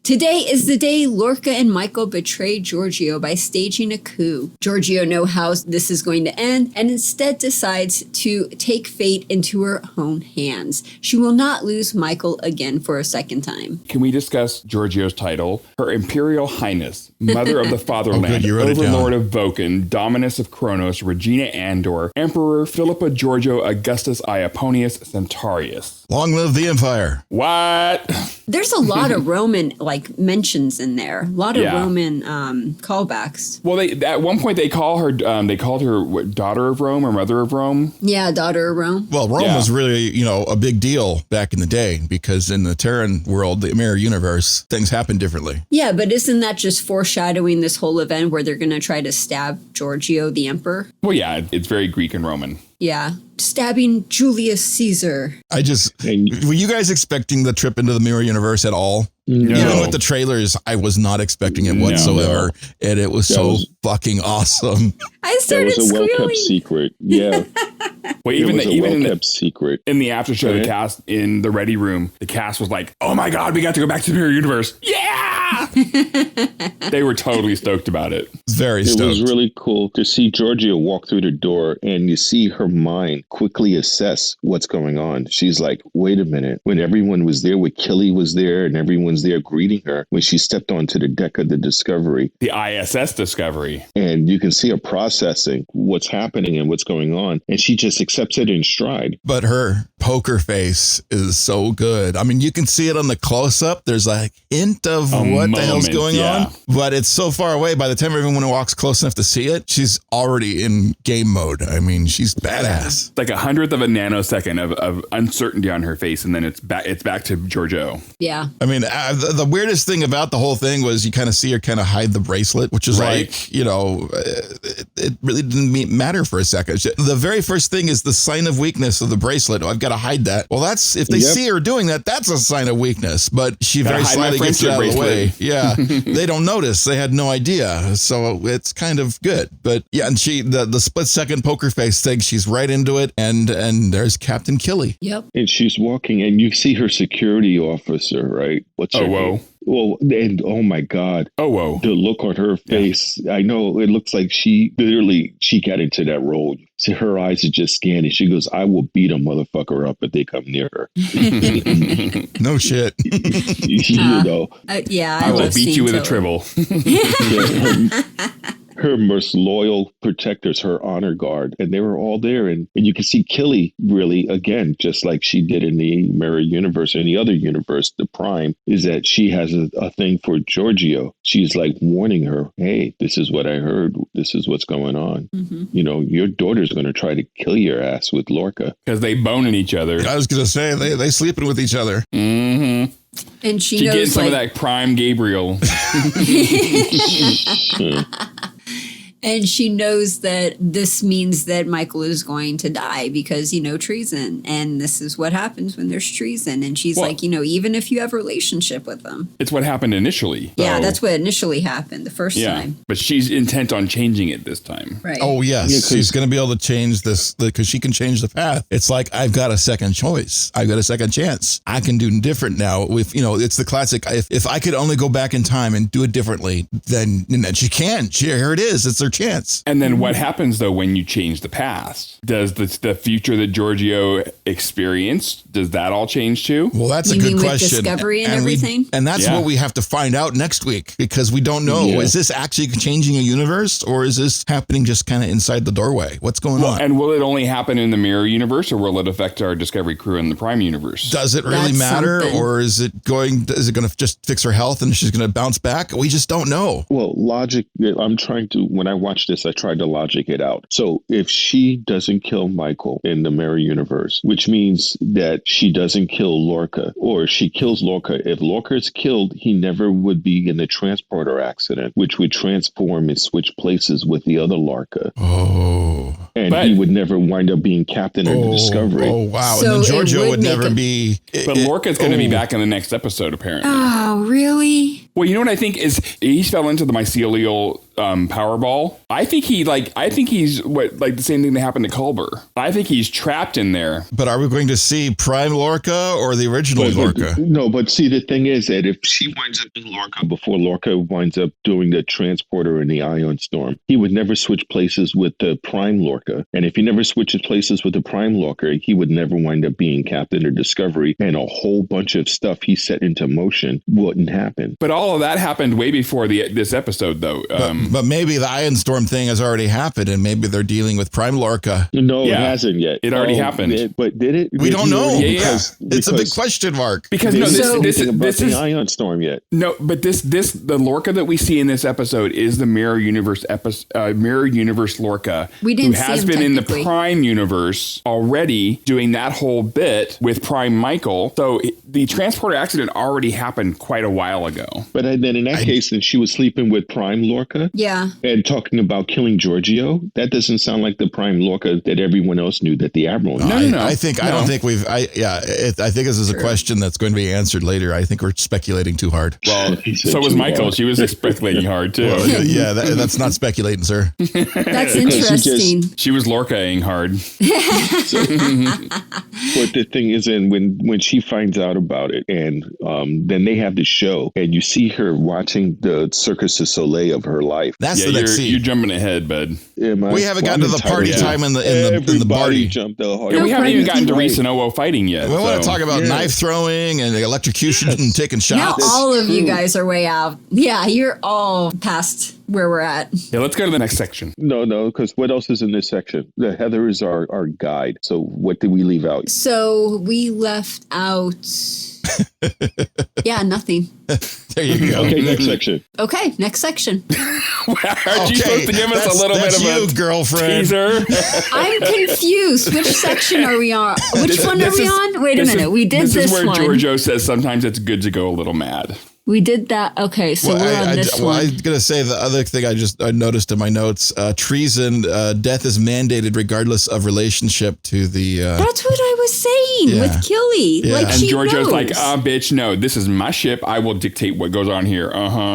Today is the day Lorca and Michael betray Georgiou by staging a coup. Georgiou knows how this is going to end and instead decides to take fate into her own hands. She will not lose Michael again for a second time. Can we discuss Georgiou's title? Her Imperial Highness, Mother of the Fatherland, Overlord of Vulcan, Dominus of Kronos, Regina Andor, Emperor Philippa Georgiou Augustus Iaponius Centaurius. Long live the Empire. What? There's a lot of Roman mentions in there. A lot of Roman callbacks. Well, at one point they called her daughter of Rome or mother of Rome. Yeah, daughter of Rome. Well, Rome was really, a big deal back in the day because in the Terran world, the mirror universe, things happen differently. Yeah, but isn't that just foreshadowing this whole event where they're going to try to stab Georgiou, the emperor? Well, yeah, it's very Greek and Roman. Yeah. Stabbing Julius Caesar. Were you guys expecting the trip into the mirror universe at all? No. Even with the trailers, I was not expecting it whatsoever. No. And it was fucking awesome. I started squealing. It was a well-kept secret. Yeah. Well, even in the secret. In the after show, the cast in the ready room, the cast was like, "Oh my God, we got to go back to the mirror universe!" Yeah, they were totally stoked about it. Very stoked. It was really cool to see Georgiou walk through the door and you see her mind quickly assess what's going on. She's like, "Wait a minute!" When everyone was there, when Killy was there, and everyone's there greeting her, when she stepped onto the deck of the Discovery, the ISS Discovery, and you can see her processing what's happening and what's going on, and she just accepts it in stride. But her poker face is so good. I mean, you can see it on the close-up. There's a hint of what the hell's going on, but it's so far away. By the time everyone walks close enough to see it, she's already in game mode. I mean, she's badass. It's like 1/100th of a nanosecond of uncertainty on her face, and then it's back to Georgiou. Yeah. I mean, the weirdest thing about the whole thing was you kind of see her kind of hide the bracelet, which is it really didn't matter for a second. The very first thing is the sign of weakness of the bracelet. Oh, I've got to hide that. Well, that's if they see her doing that, that's a sign of weakness. But she very slightly gets it out of the way. Yeah, they don't notice. They had no idea. So it's kind of good. But yeah, and the split second poker face thing, she's right into it. it. And there's Captain Killy. Yep. And she's walking, and you see her security officer, right? What's her name? Well, and oh my God. Oh, whoa. The look on her face. Yeah. I know it looks like she got into that role. See, her eyes are just scanning. She goes, I will beat a motherfucker up if they come near her. No shit. You know. I will beat you with a tribble. Her most loyal protectors, her honor guard, and they were all there. And you can see Killy really, again, just like she did in the Mirror Universe or any other universe, the Prime, is that she has a thing for Georgiou. She's like warning her, hey, this is what I heard. This is what's going on. Mm-hmm. You know, your daughter's going to try to kill your ass with Lorca. Because they boning each other. I was going to say, they sleeping with each other. Mm-hmm. And she knows, gets some of that Prime Gabriel. And she knows that this means that Michael is going to die because, treason. And this is what happens when there's treason. And she's like, even if you have a relationship with them. It's what happened initially. Yeah, that's what initially happened the first time. But she's intent on changing it this time. Right. Oh, yes. Yeah, she's going to be able to change this because she can change the path. It's like, I've got a second choice. I've got a second chance. I can do different now. If, it's the classic, if I could only go back in time and do it differently, then she can. Here it is. It's her chance. And then what happens, though, when you change the past? Does the future that Georgiou experienced, does that all change too? Well, that's a good question. With Discovery and everything? And that's what we have to find out next week because we don't know. Is this actually changing a universe or is this happening just kind of inside the doorway? What's going on? And will it only happen in the Mirror universe or will it affect our Discovery crew in the Prime universe? Does it really matter or is it going to just fix her health and she's going to bounce back? We just don't know. Well, logic, when I watch this, I tried to logic it out. So if she doesn't kill Michael in the Mirror universe, which means that she doesn't kill Lorca, or she kills Lorca, if Lorca is killed, he never would be in the transporter accident, which would transform and switch places with the other Lorca. Oh. And he would never wind up being captain of the Discovery. Oh, wow. So and then Georgiou would never be... But Lorca's going to be back in the next episode, apparently. Oh, really? Well, you know what I think is he fell into the mycelial Powerball. I think he's the same thing that happened to Culber. I think he's trapped in there. But are we going to see Prime Lorca or the original Lorca? No, but see, the thing is that if she winds up in Lorca before Lorca winds up doing the transporter in the Ion Storm, he would never switch places with the Prime Lorca. And if he never switches places with the Prime Lorca, he would never wind up being captain of Discovery, and a whole bunch of stuff he set into motion wouldn't happen. But all of that happened way before this episode, though. But maybe the Ion Storm thing has already happened, and maybe they're dealing with Prime Lorca. No, it hasn't yet. It already happened. But did it? We don't know. Because it's a big question mark. Because this is the Ion Storm yet. No, but the Lorca that we see in this episode is the Mirror Universe Lorca, who has been in the Prime universe already doing that whole bit with Prime Michael. So the transporter accident already happened quite a while ago. But then in that case, then she was sleeping with Prime Lorca. Yeah. And talking about killing Georgiou. That doesn't sound like the Prime Lorca that everyone else knew that the Admiral knew. No. I think this is a question that's going to be answered later. I think we're speculating too hard. Well, so was Michael. Hard. She was speculating hard too. Well, that's not speculating, sir. That's interesting. She was Lorca-ing hard. But the thing is, and when she finds out about it, and then they have the show, and you see her watching the Circus du Soleil of her life. That's the next scene. You're jumping ahead, bud. We haven't gotten to the party time in the party. Jumped out. We haven't even gotten to Reese and Owo fighting yet. We want to talk about knife throwing and electrocution and taking shots. Now all of you guys are way out. Yeah, you're all past where we're at. Yeah, let's go to the next section. No, because what else is in this section? The Heather is our guide. So what did we leave out? So we left out... Yeah, nothing. There you go. Okay, next section. Okay, next section. Aren't you supposed to give us a little bit of a girlfriend. teaser? I'm confused. Which section are we on? Which one are we on? Wait a minute. We did this one. This is where Georgiou says sometimes it's good to go a little mad. We did that. Okay, so we're on this one. I was going to say the other thing I noticed in my notes, treason, death is mandated regardless of relationship to the... That's what I was saying with Killy. Yeah. Like, and Georgiou's like, bitch, no, this is my ship. I will dictate what goes on here.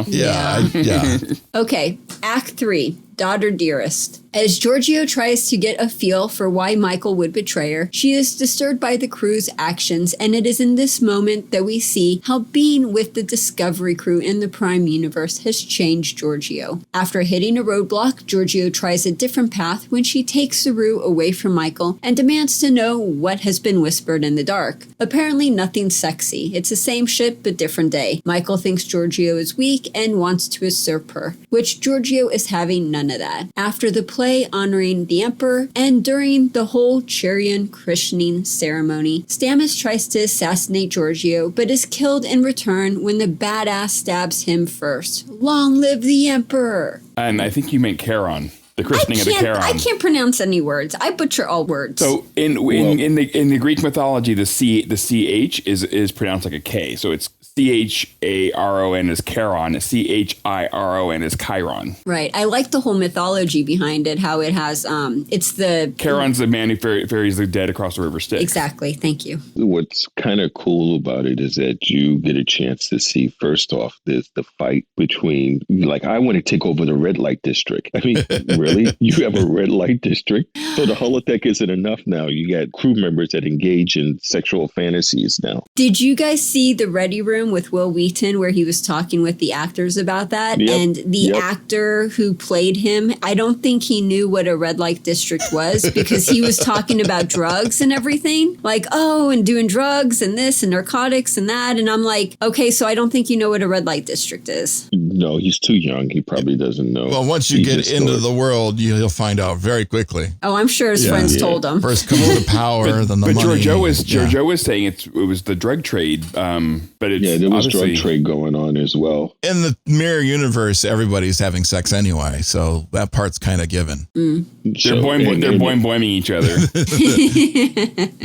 Yeah. Okay, Act 3. daughter dearest. As Georgiou tries to get a feel for why Michael would betray her, she is disturbed by the crew's actions, and it is in this moment that we see how being with the Discovery crew in the Prime Universe has changed Georgiou. After hitting a roadblock, Georgiou tries a different path when she takes Saru away from Michael and demands to know what has been whispered in the dark. Apparently nothing sexy. It's the same shit but different day. Michael thinks Georgiou is weak and wants to usurp her, which Georgiou is having none of that. After the play honoring the Emperor, and during the whole Charon christening ceremony, Stamets tries to assassinate Georgiou, but is killed in return when the badass stabs him first. Long live the Emperor! And I think you meant Charon. The christening of the Charon. I can't pronounce any words. I butcher all words. So in the Greek mythology, the CH is pronounced like a K. So it's CHARON is Charon, CHIRON is Chiron. Right. I like the whole mythology behind it, how it has, it's the... Charon's the man who ferries the dead across the river Styx. Exactly. Thank you. What's kind of cool about it is that you get a chance to see, first off, there's the fight between, like, I want to take over the red light district. I mean, really? You have a red light district? So the holodeck isn't enough now. You got crew members that engage in sexual fantasies now. Did you guys see the Ready Room with Will Wheaton where he was talking with the actors about that? Yep. And the actor who played him, I don't think he knew what a red light district was because he was talking about drugs and everything. Like, oh, and doing drugs and this and narcotics and that. And I'm like, okay, so I don't think you know what a red light district is. No, he's too young. He probably doesn't know. Well, once you get into the world, you'll find out very quickly. Oh, I'm sure his friends told him. First come all the power, then the money. But Georgiou was saying it was the drug trade. But it's there was drug trade going on as well. In the mirror universe, everybody's having sex anyway, so that part's kind of given. They're boing-boinging each other.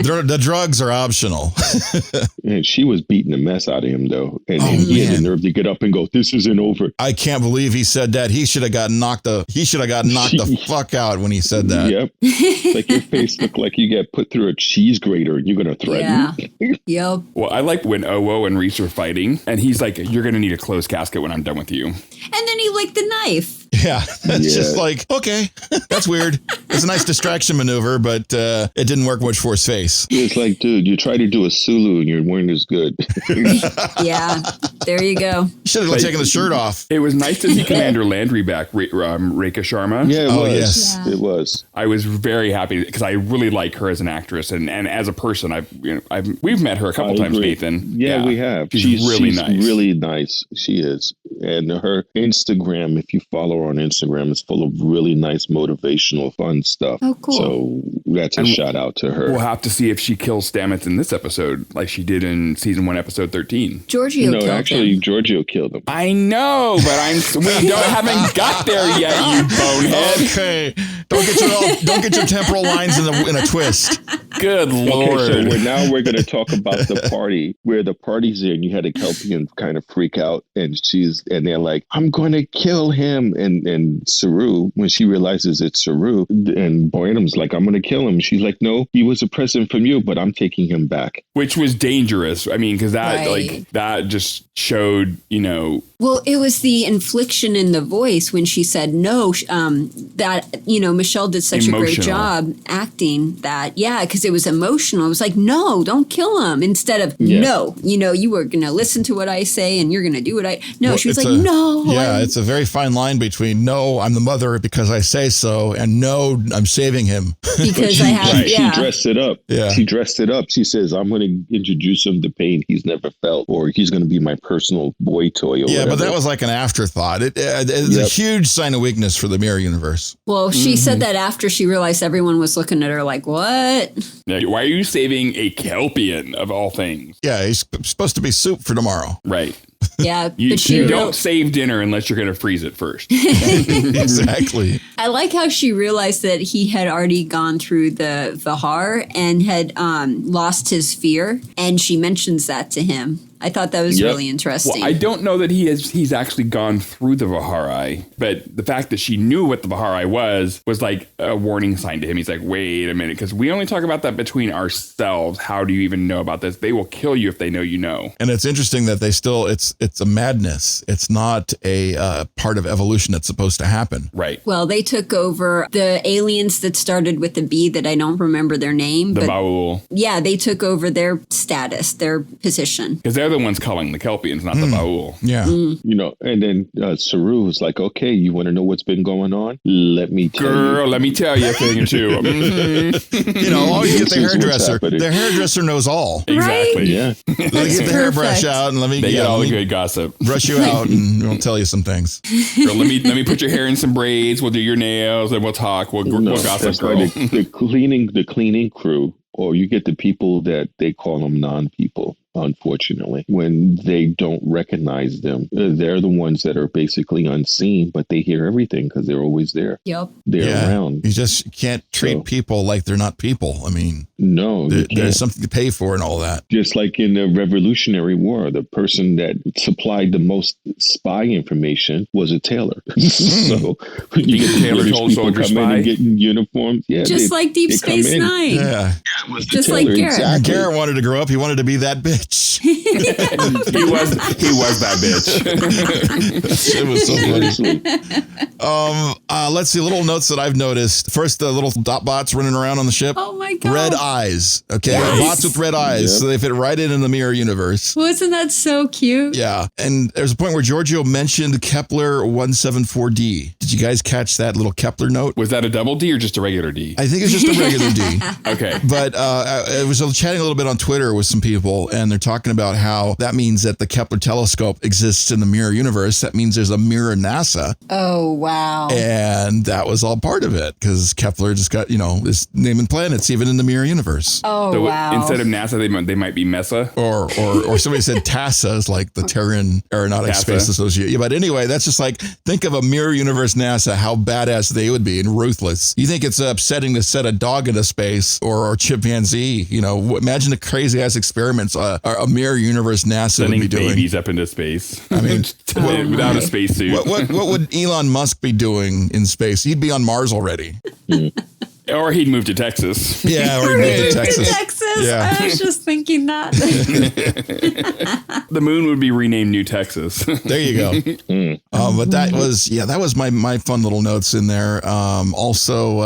The drugs are optional. And she was beating the mess out of him, though. And he had the nerve to get up and go, "This isn't over." I can't believe he said that. He should have got knocked the fuck out when he said that. Yep. Like your face looked like you got put through a cheese grater and you're going to threaten. Yeah. Yep. Well, I like when Owo and Reese were fighting and he's like, "You're going to need a closed casket when I'm done with you." And then he licked the knife. Yeah. It's just like, okay, that's weird. It's a nice distraction maneuver, but it didn't work much for his face. It's like, dude, you try to do a Sulu and you weren't as good. Yeah. There you go. You should have taken the shirt off. It was nice to see Commander Landry back, Rekha Sharma. Yeah, it was. Yes. Yeah. It was. I was very happy because I really like her as an actress and as a person. We've met her a couple times, Nathan. Yeah, we have. She's really nice. Really nice. She is. And her Instagram, if you follow her on Instagram, is full of really nice, motivational, fun stuff. Oh, cool. So that's a shout out to her. We'll have to see if she kills Stamets in this episode, like she did in season 1, episode 13. Georgiou killed him. Georgiou killed him. I know, but we haven't got there yet, you bonehead. Okay, don't get your temporal lines in a twist. Good Lord. Okay, so we're going to talk about the party where the party's in. You had a Kelpian kind of freak out, and they're like, "I'm going to kill him," and Saru, when she realizes it's Saru, and Burnham's like, "I'm going to kill him." She's like, "No, he was a present from you, but I'm taking him back." Which was dangerous. I mean, because that just showed, Well, it was the inflection in the voice when she said no, that, Michelle did such a great job acting that, because it was emotional. It was like, no, don't kill him. Instead of, no, you were going to listen to what I say and you're going to do what she was like, no. Yeah, it's a very fine line between, no, I'm the mother because I say so, and no, I'm saving him. Because she dressed it up. Yeah. She dressed it up. She says, "I'm going to introduce him to pain he's never felt, or he's going to be my personal boy toy," or whatever. But that was like an afterthought. It's a huge sign of weakness for the mirror universe. Well, she said that after she realized everyone was looking at her like, what? Yeah, why are you saving a Kelpian of all things? Yeah, he's supposed to be soup for tomorrow. Right. Yeah, but you don't save dinner unless you're going to freeze it first. Exactly. I like how she realized that he had already gone through the Vahar'ai and had lost his fear, and she mentions that to him. I thought that was really interesting. Well, I don't know that he's actually gone through the Vahar'ai, but the fact that she knew what the Vahar'ai was like a warning sign to him. He's like, wait a minute, because we only talk about that between ourselves. How do you even know about this? They will kill you if they know you know. And it's interesting that they still, it's a madness. It's not a part of evolution that's supposed to happen. Right. Well, they took over the aliens that started with a B that I don't remember their name. The Baul. Yeah, they took over their status, their position. Because they're the ones culling the Kelpians, not the Baul. Yeah. You know, and then Saru was like, okay, you want to know what's been going on? Let me tell you. Girl, let me tell you a thing or two. You know, always get the hairdresser. The hairdresser knows all. Exactly. Yeah. Let me get the hairbrush out and let me They get all the good gossip. brush you out and we'll tell you some things. Girl, let me put your hair in some braids. We'll do your nails and we'll talk. We'll gossip, that's girl. why the cleaning crew, or you get the people that they call them non-people, unfortunately, when they don't recognize them. They're the ones that are basically unseen, but they hear everything because they're always there. Yep. They're around. You just can't treat people like they're not people. I mean, No, there's something to pay for and all that. just like in the Revolutionary War, the person that supplied the most spy information was a tailor. So you get the Tailor British told people soldier come in spy? and get in uniforms. Yeah, Just like Deep they come Space in. Nine. Yeah. It was the Just like tailor, Garrett. exactly. Garrett wanted to grow up. He wanted to be that bitch. He was that bitch. It was so funny. Seriously. Let's see, little notes that I've noticed. First, the little dot bots running around on the ship. Oh my God. Red eyes. Okay. Yes. Bots with red eyes. Yep. So they fit right in the mirror universe. Wasn't that so cute? Yeah. And there's a point where Georgiou mentioned Kepler 174D. Did you guys catch that little Kepler note? Was that a double D or just a regular D? I think it's just a regular D. Okay. But I was chatting a little bit on Twitter with some people, and they're talking about how that means that the Kepler telescope exists in the mirror universe. That means there's a mirror NASA. Oh, wow. And that was all part of it because Kepler just got, is naming planets even in the mirror universe. Oh, So wow. instead of NASA, they might be MESA. Or somebody said TASA is like the Terran Aeronautic TASA. Space Association. Yeah, but anyway, that's just like, think of a mirror universe NASA, how badass they would be and ruthless. You think it's upsetting to set a dog into space or chimpanzee, imagine the crazy ass experiments a mirror universe NASA would Sending be doing. babies up into space. I mean, without a spacesuit. what would Elon Musk be doing in space? He'd be on Mars already. Or he'd move to Texas. Yeah, or he'd move to Texas. Yeah. I was just thinking that. The moon would be renamed New Texas. There you go. But that was my fun little notes in there. Also,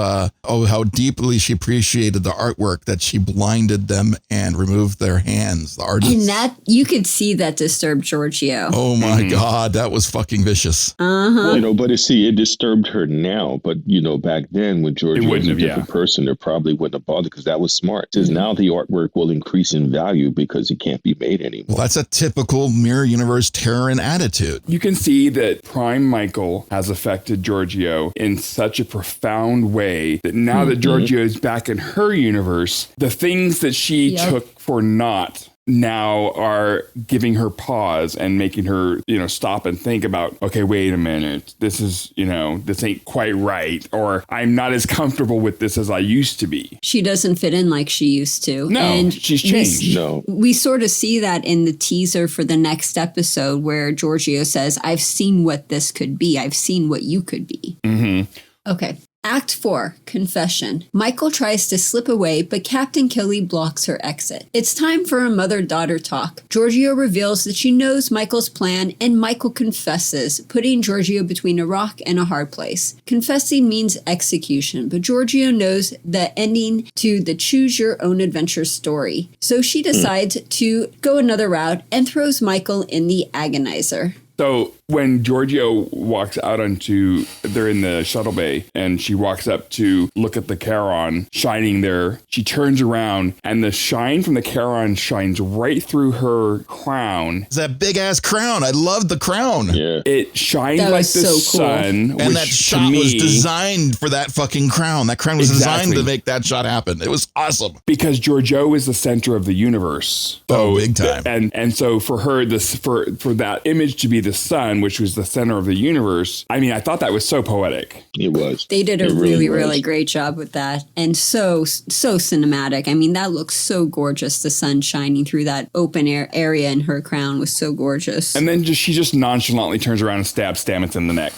how deeply she appreciated the artwork, that she blinded them and removed their hands. The artists. And that, you could see that disturbed Georgiou. Oh my God, that was fucking vicious. But it disturbed her now. But, back then when Georgiou was a different person, it probably wouldn't have bothered because that was smart. Because now the artwork will increase in value because it can't be made anymore. Well, that's a typical mirror universe Terran attitude. You can see that Prime Michael has affected Georgiou in such a profound way that now that Georgiou is back in her universe, the things that she took for naught now are giving her pause and making her, stop and think about, okay, wait a minute, this is, this ain't quite right, or I'm not as comfortable with this as I used to be. She doesn't fit in like she used to. No, and she's changed. We sort of see that in the teaser for the next episode where Georgiou says, I've seen what this could be. I've seen what you could be. Mm-hmm. Okay. Act 4, Confession. Michael tries to slip away, but Captain Kelly blocks her exit. It's time for a mother-daughter talk. Georgiou reveals that she knows Michael's plan, and Michael confesses, putting Georgiou between a rock and a hard place. Confessing means execution, but Georgiou knows the ending to the choose-your-own-adventure story. So she decides to go another route and throws Michael in the agonizer. So when Georgiou walks out they're in the shuttle bay, and she walks up to look at the Charon shining there, she turns around, and the shine from the Charon shines right through her crown. It's that big ass crown. I love the crown. Yeah. It shines That like was the so cool. sun. And which that to shot me, was designed for that fucking crown. That crown was designed Exactly. to make that shot happen. It was awesome. because Georgiou is the center of the universe. Oh, big time. And so for her, for that image to be the sun sun, which was the center of the universe. I mean, I thought that was so poetic. It was. They did a really great job with that. And so cinematic. I mean, that looks so gorgeous. The sun shining through that open air area in her crown was so gorgeous. And then she just nonchalantly turns around and stabs Stamets in the neck.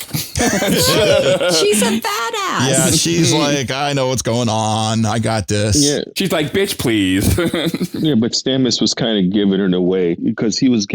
She's a badass. Yeah, she's like, I know what's going on. I got this. Yeah. She's like, bitch, please. Yeah, but Stamets was kind of giving it away because he was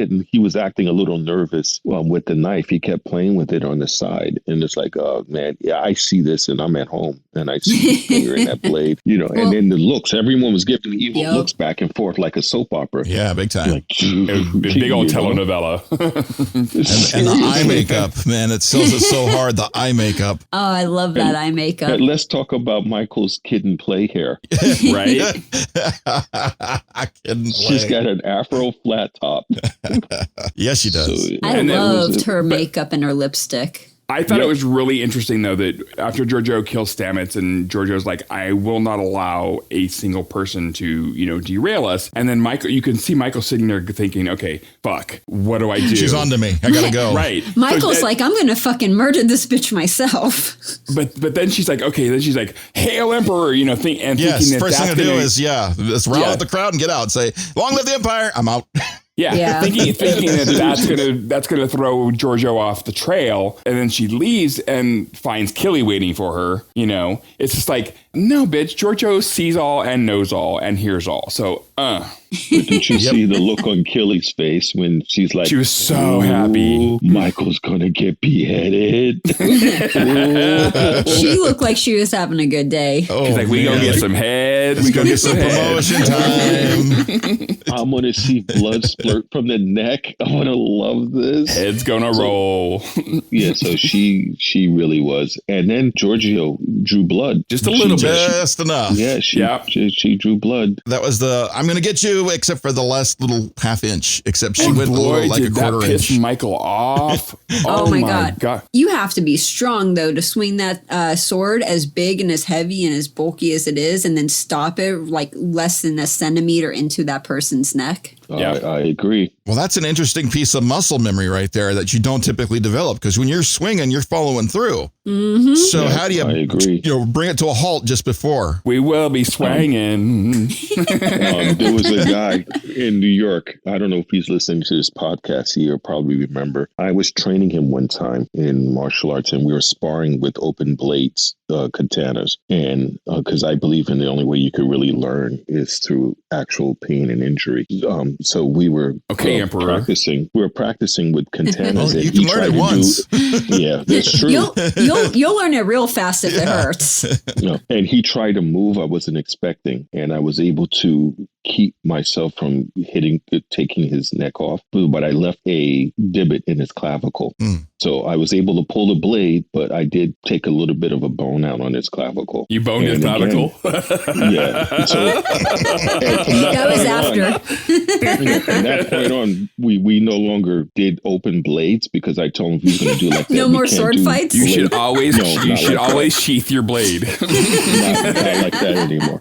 acting a little nervous with the knife. He kept playing with it on the side. And it's like, oh, man, yeah, I see this and I'm at home and I see the finger in that blade, and then the looks. Everyone was giving evil looks back and forth like a soap opera. Yeah, big time. Like, big old telenovela. and the eye makeup, man, it sells it so hard, the eye makeup. Oh, I love that eye makeup. And let's talk about Michael's kid and play hair. Right? She's got an afro flat top. Yes, she does. So, I loved her makeup and her lipstick. I thought it was really interesting, though, that after Georgiou kills Stamets and Georgiou's like, I will not allow a single person to, derail us. And then you can see Michael sitting there thinking, okay, fuck, what do I do? She's on to me. I gotta go. Right. Michael's like, I'm going to fucking murder this bitch myself. But then she's like, okay, then she's like, Hail Emperor, thinking yes, first thing to do is, let's round up the crowd and get out. Say, long live the Empire. I'm out. Yeah. Thinking that's gonna throw Georgiou off the trail, and then she leaves and finds Killy waiting for her. It's just like, no, bitch. Georgiou sees all and knows all and hears all. So, But did you see the look on Killy's face when she's like, she was so happy. Michael's gonna get beheaded. She looked like she was having a good day. Oh, she's like, we gonna get some head. We gonna get some promotion time. I'm gonna see blood splurt from the neck. I'm gonna love this. Head's gonna roll. Yeah, so she really was. And then Georgiou drew blood. Just a little bit. Just enough. Yeah, she drew blood. That was I'm gonna get you, except for the last little half inch. Except she went like a quarter that inch. Michael off. Oh my God. You have to be strong, though, to swing that sword as big and as heavy and as bulky as it is, and then stop it like less than a centimeter into that person's neck. Yeah, I agree. Well, that's an interesting piece of muscle memory right there that you don't typically develop, because when you're swinging, you're following through. Mm-hmm. So how do you, I agree. Bring it to a halt just before? We will be swinging. There was a guy in New York. I don't know if he's listening to this podcast. He'll probably remember. I was training him one time in martial arts, and we were sparring with open blades, katanas. And because I believe in the only way you could really learn is through actual pain and injury. So we were Emperor. practicing. We were practicing with katanas. You can learn it once. Yeah, that's true. You'll learn it real fast if it hurts. And he tried to move I wasn't expecting, and I was able to keep myself from taking his neck off, but I left a divot in his clavicle. So I was able to pull the blade, but I did take a little bit of a bone out on his clavicle. You boned his clavicle? Yeah. So, that was after. From that point on, we no longer did open blades because I told him he was going to do like that. No more sword fights? You should always sheath your blade. Not like that anymore.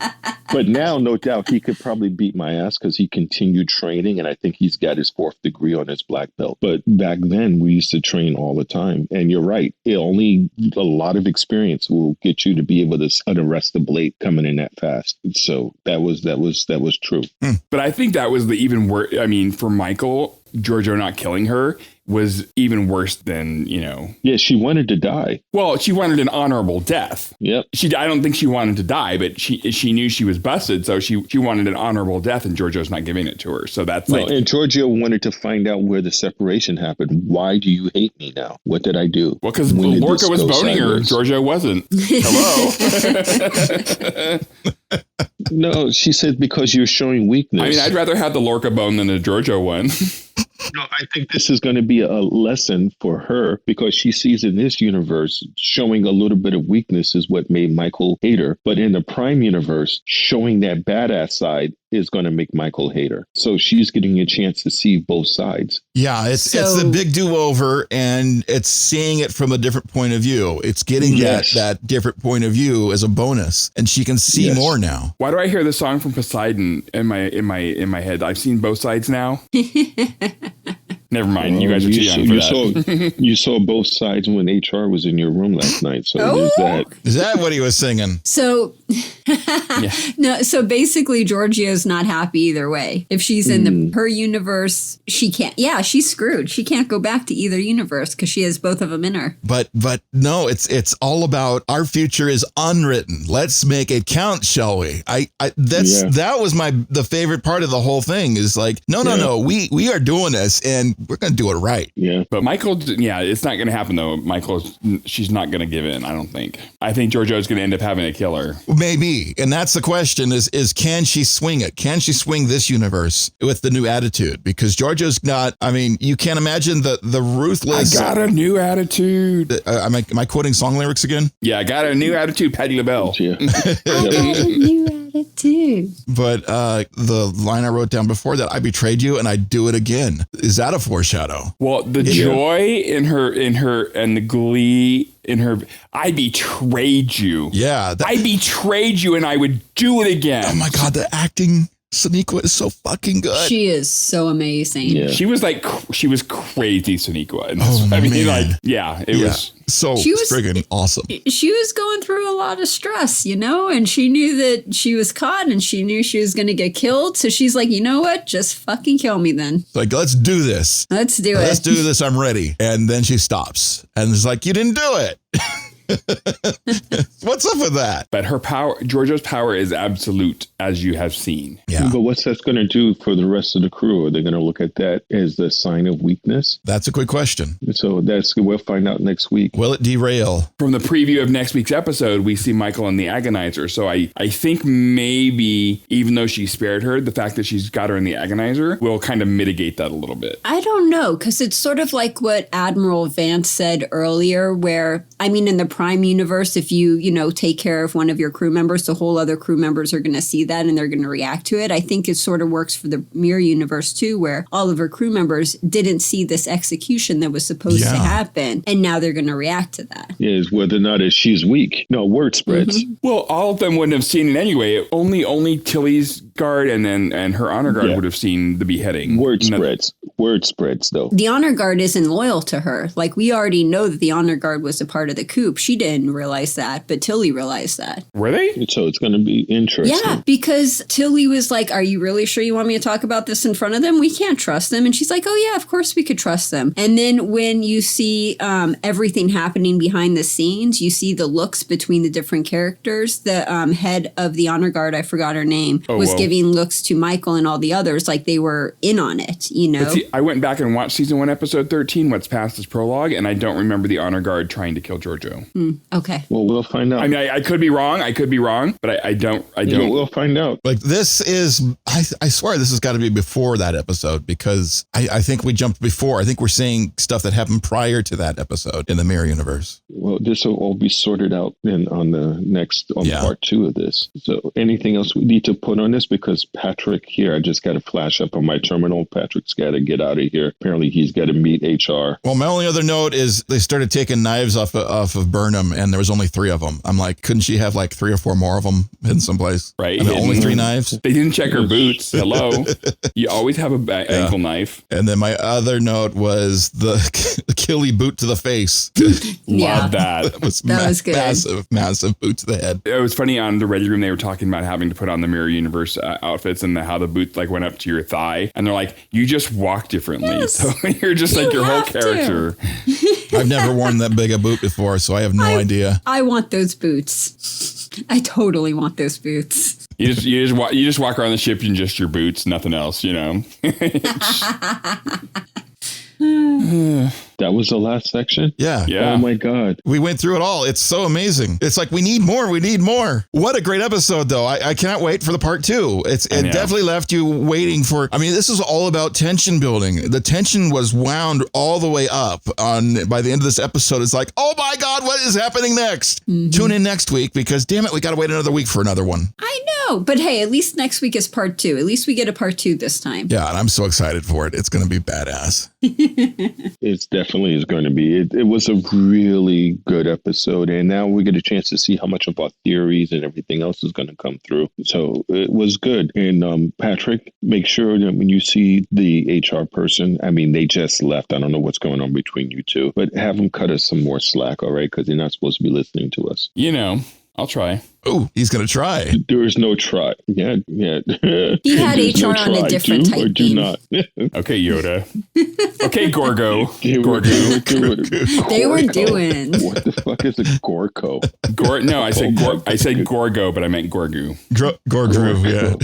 But now, no doubt, he could probably beat my ass because he continued training, and I think he's got his 4th degree on his black belt. But back then, we used to train all the time. And you're right. Only a lot of experience will get you to be able to arrest the blade coming in that fast. So that was true. But I think that was the even worse. I mean, for Michael, Georgiou not killing her was even worse than, Yeah, she wanted to die. Well, she wanted an honorable death. Yep. I don't think she wanted to die, but she knew she was busted, so she wanted an honorable death, and Georgiou's not giving it to her. So that's and Georgiou wanted to find out where the separation happened. Why do you hate me now? What did I do? Well, because Lorca was boning her, Georgiou wasn't. Hello. No, she said because you're showing weakness. I mean, I'd rather have the Lorca bone than the Georgiou one. No, I think this is going to be a lesson for her because she sees in this universe showing a little bit of weakness is what made Michael hate her. But in the Prime universe, showing that badass side is going to make Michael hate her. So she's getting a chance to see both sides. Yeah, it's the big do-over, and it's seeing it from a different point of view. It's getting that different point of view as a bonus, and she can see more now. Why do I hear the song from Poseidon in my head? I've seen both sides now. Never mind. You guys are too young for that. You saw both sides when HR was in your room last night. So there's that. Is that what he was singing? So, no. So basically, Georgiou's not happy either way. If she's in her universe, she can't. Yeah, she's screwed. She can't go back to either universe because she has both of them in her. But no, it's all about our future is unwritten. Let's make it count, shall we? That was the favorite part of the whole thing. Is like, no, we are doing this and we're gonna do it right. Yeah. But Michael, it's not gonna happen though. She's not gonna give in. I don't think. I think Georgiou's gonna end up having to kill her. Maybe, and that's the question: is can she swing it? Can she swing this universe with the new attitude? Because Georgiou's not. I mean, you can't imagine the ruthless. I got a new attitude. Am I quoting song lyrics again? Yeah, I got a new attitude, Patti LaBelle. Yeah. I got a new attitude. But the line I wrote down before that, I betrayed you and I do it again. Is that a foreshadow? Well, the joy in her, and the glee in her, I betrayed you. Yeah. I betrayed you and I would do it again. Oh my God, the acting. Sonequa is so fucking good. She is so amazing. Yeah. She was crazy, Sonequa. It was so friggin' awesome. She was going through a lot of stress, and she knew that she was caught and she knew she was going to get killed. So she's like, you know what? Just fucking kill me then. Like, let's do this. Let's do it. Let's do this. I'm ready. And then she stops and it's like, you didn't do it. What's up with that? But her power, Georgiou's power is absolute, as you have seen. Yeah. But what's that going to do for the rest of the crew? Are they going to look at that as the sign of weakness? That's a good question. So we'll find out next week. Will it derail? From the preview of next week's episode, we see Michael and the Agonizer. So I think maybe, even though she spared her, the fact that she's got her in the Agonizer will kind of mitigate that a little bit. I don't know, because it's sort of like what Admiral Vance said earlier, where, in the Prime universe, if you take care of one of your crew members, the whole other crew members are going to see that and they're going to react to it. I think it sort of works for the Mirror universe too, where all of her crew members didn't see this execution that was supposed to happen, and now they're going to react to that. Yeah, is whether or not she's weak. No, word spreads. Mm-hmm. Well, all of them wouldn't have seen it anyway. Only Tilly's guard and her honor guard would have seen the beheading. Word spreads. Word spreads, though. The honor guard isn't loyal to her. Like, we already know that the honor guard was a part of the coup. She didn't realize that, but Tilly realized that. Were they? So it's going to be interesting. Yeah, because Tilly was like, are you really sure you want me to talk about this in front of them? We can't trust them. And she's like, oh yeah, of course we could trust them. And then when you see everything happening behind the scenes, you see the looks between the different characters. The head of the honor guard, I forgot her name, was giving looks to Michael and all the others like they were in on it, But see, I went back and watched season 1, episode 13, What's Past is Prologue, and I don't remember the honor guard trying to kill Georgiou. Okay. Well, we'll find out. I could be wrong. But I don't. We'll find out. Like, this is, I swear this has got to be before that episode, because I think we jumped before. I think we're seeing stuff that happened prior to that episode in the Mirror universe. Well, this will all be sorted out on part 2 of this. So anything else we need to put on this? Because Patrick here, I just got a flash up on my terminal. Patrick's got to get out of here. Apparently he's got to meet HR. Well, my only other note is they started taking knives off of Burnham, and there was only 3 of them. I'm like, couldn't she have like 3 or 4 more of them hidden someplace? Right. Only 3 knives. They didn't check her boots. Hello. You always have a ankle knife. And then my other note was the Achilles boot to the face. Love that. That was good. Massive boot to the head. It was funny on the Ready Room. They were talking about having to put on the Mirror Universe outfits and how the boot like went up to your thigh. And they're like, you just walk differently. Yes. So you're just like your whole character. I've never worn that big a boot before, so I have no idea. I want those boots. I totally want those boots. You just walk around the ship in just your boots, nothing else, That was the last section? Yeah. Oh my God. We went through it all. It's so amazing. It's like, we need more. We need more. What a great episode, though. I cannot wait for the part 2. It definitely left you waiting for, this is all about tension building. The tension was wound all the way up by the end of this episode. It's like, oh my God, what is happening next? Mm-hmm. Tune in next week because damn it, we got to wait another week for another one. I know. But hey, at least next week is part 2. At least we get a part 2 this time. Yeah, and I'm so excited for it. It's going to be badass. It definitely is going to be. It was a really good episode, and now we get a chance to see how much of our theories and everything else is going to come through. So it was good. And Patrick, make sure that when you see the HR person, I mean, they just left. I don't know what's going on between you two, but have them cut us some more slack, all right? Because they're not supposed to be listening to us. You know, I'll try. Oh, he's going to try. There is no try. Yeah. He had HR on a different do type or do beam. not. Okay, Yoda. Okay, Gorgo. They were doing. What the fuck is a Gorko? No, I said Gorgo, but I meant Gorgou. Gorgiou, yeah.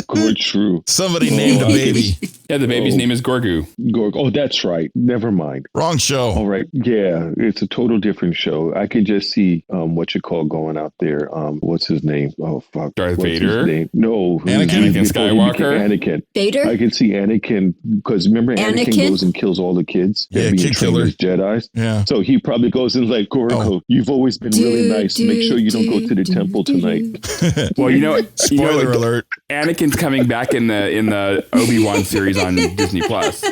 Gorgiou. Somebody named a baby. Yeah, the baby's name is Gorgou. Oh, that's right. Never mind. Wrong show. All right. Yeah, it's a total different show. I can just see what you call going out there. What's his name? Oh, fuck. Darth What's Vader? His name? No. Anakin Skywalker? Anakin. Vader? I can see Anakin, because remember Anakin goes and kills all the kids? Yeah, being kid trained killer. as Jedis. Yeah. So he probably goes in like, Gorgo, you've always been really nice. Make sure you don't go to the temple tonight. Well, Spoiler alert. Anakin's coming back in the Obi-Wan series on Disney Plus.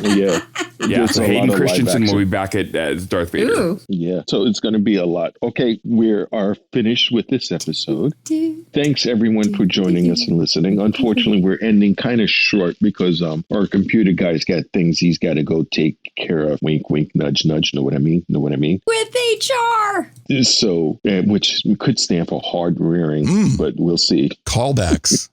Yeah. Yeah, There's so a Hayden lot of live Christensen will action. be back as Darth Vader. Ooh. Yeah, so it's going to be a lot. Okay, we are finished with this episode. Thanks, everyone, for joining us and listening. Unfortunately, we're ending kind of short because our computer guy's got things he's got to go take care of. Wink, wink, nudge, nudge. Know what I mean? With HR. So, which could stand for hard rearing, but we'll see. Callbacks.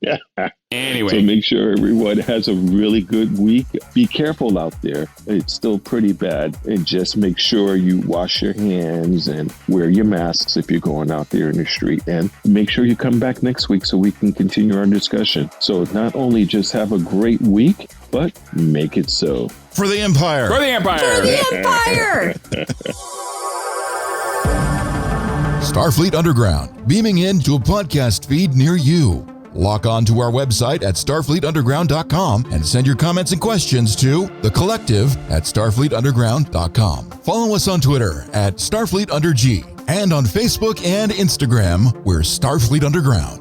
Anyway. So make sure everyone has a really good week. Be careful out there. It's still pretty bad. And just make sure you wash your hands and wear your masks if you're going out there in the street. And make sure you come back next week so we can continue our discussion. So not only just have a great week, but make it so. For the Empire. For the Empire! For the Empire! Starfleet Underground, beaming into a podcast feed near you. Log on to our website at starfleetunderground.com and send your comments and questions to thecollective@starfleetunderground.com. Follow us on Twitter at StarfleetUnderG and on Facebook and Instagram, we're Starfleet Underground.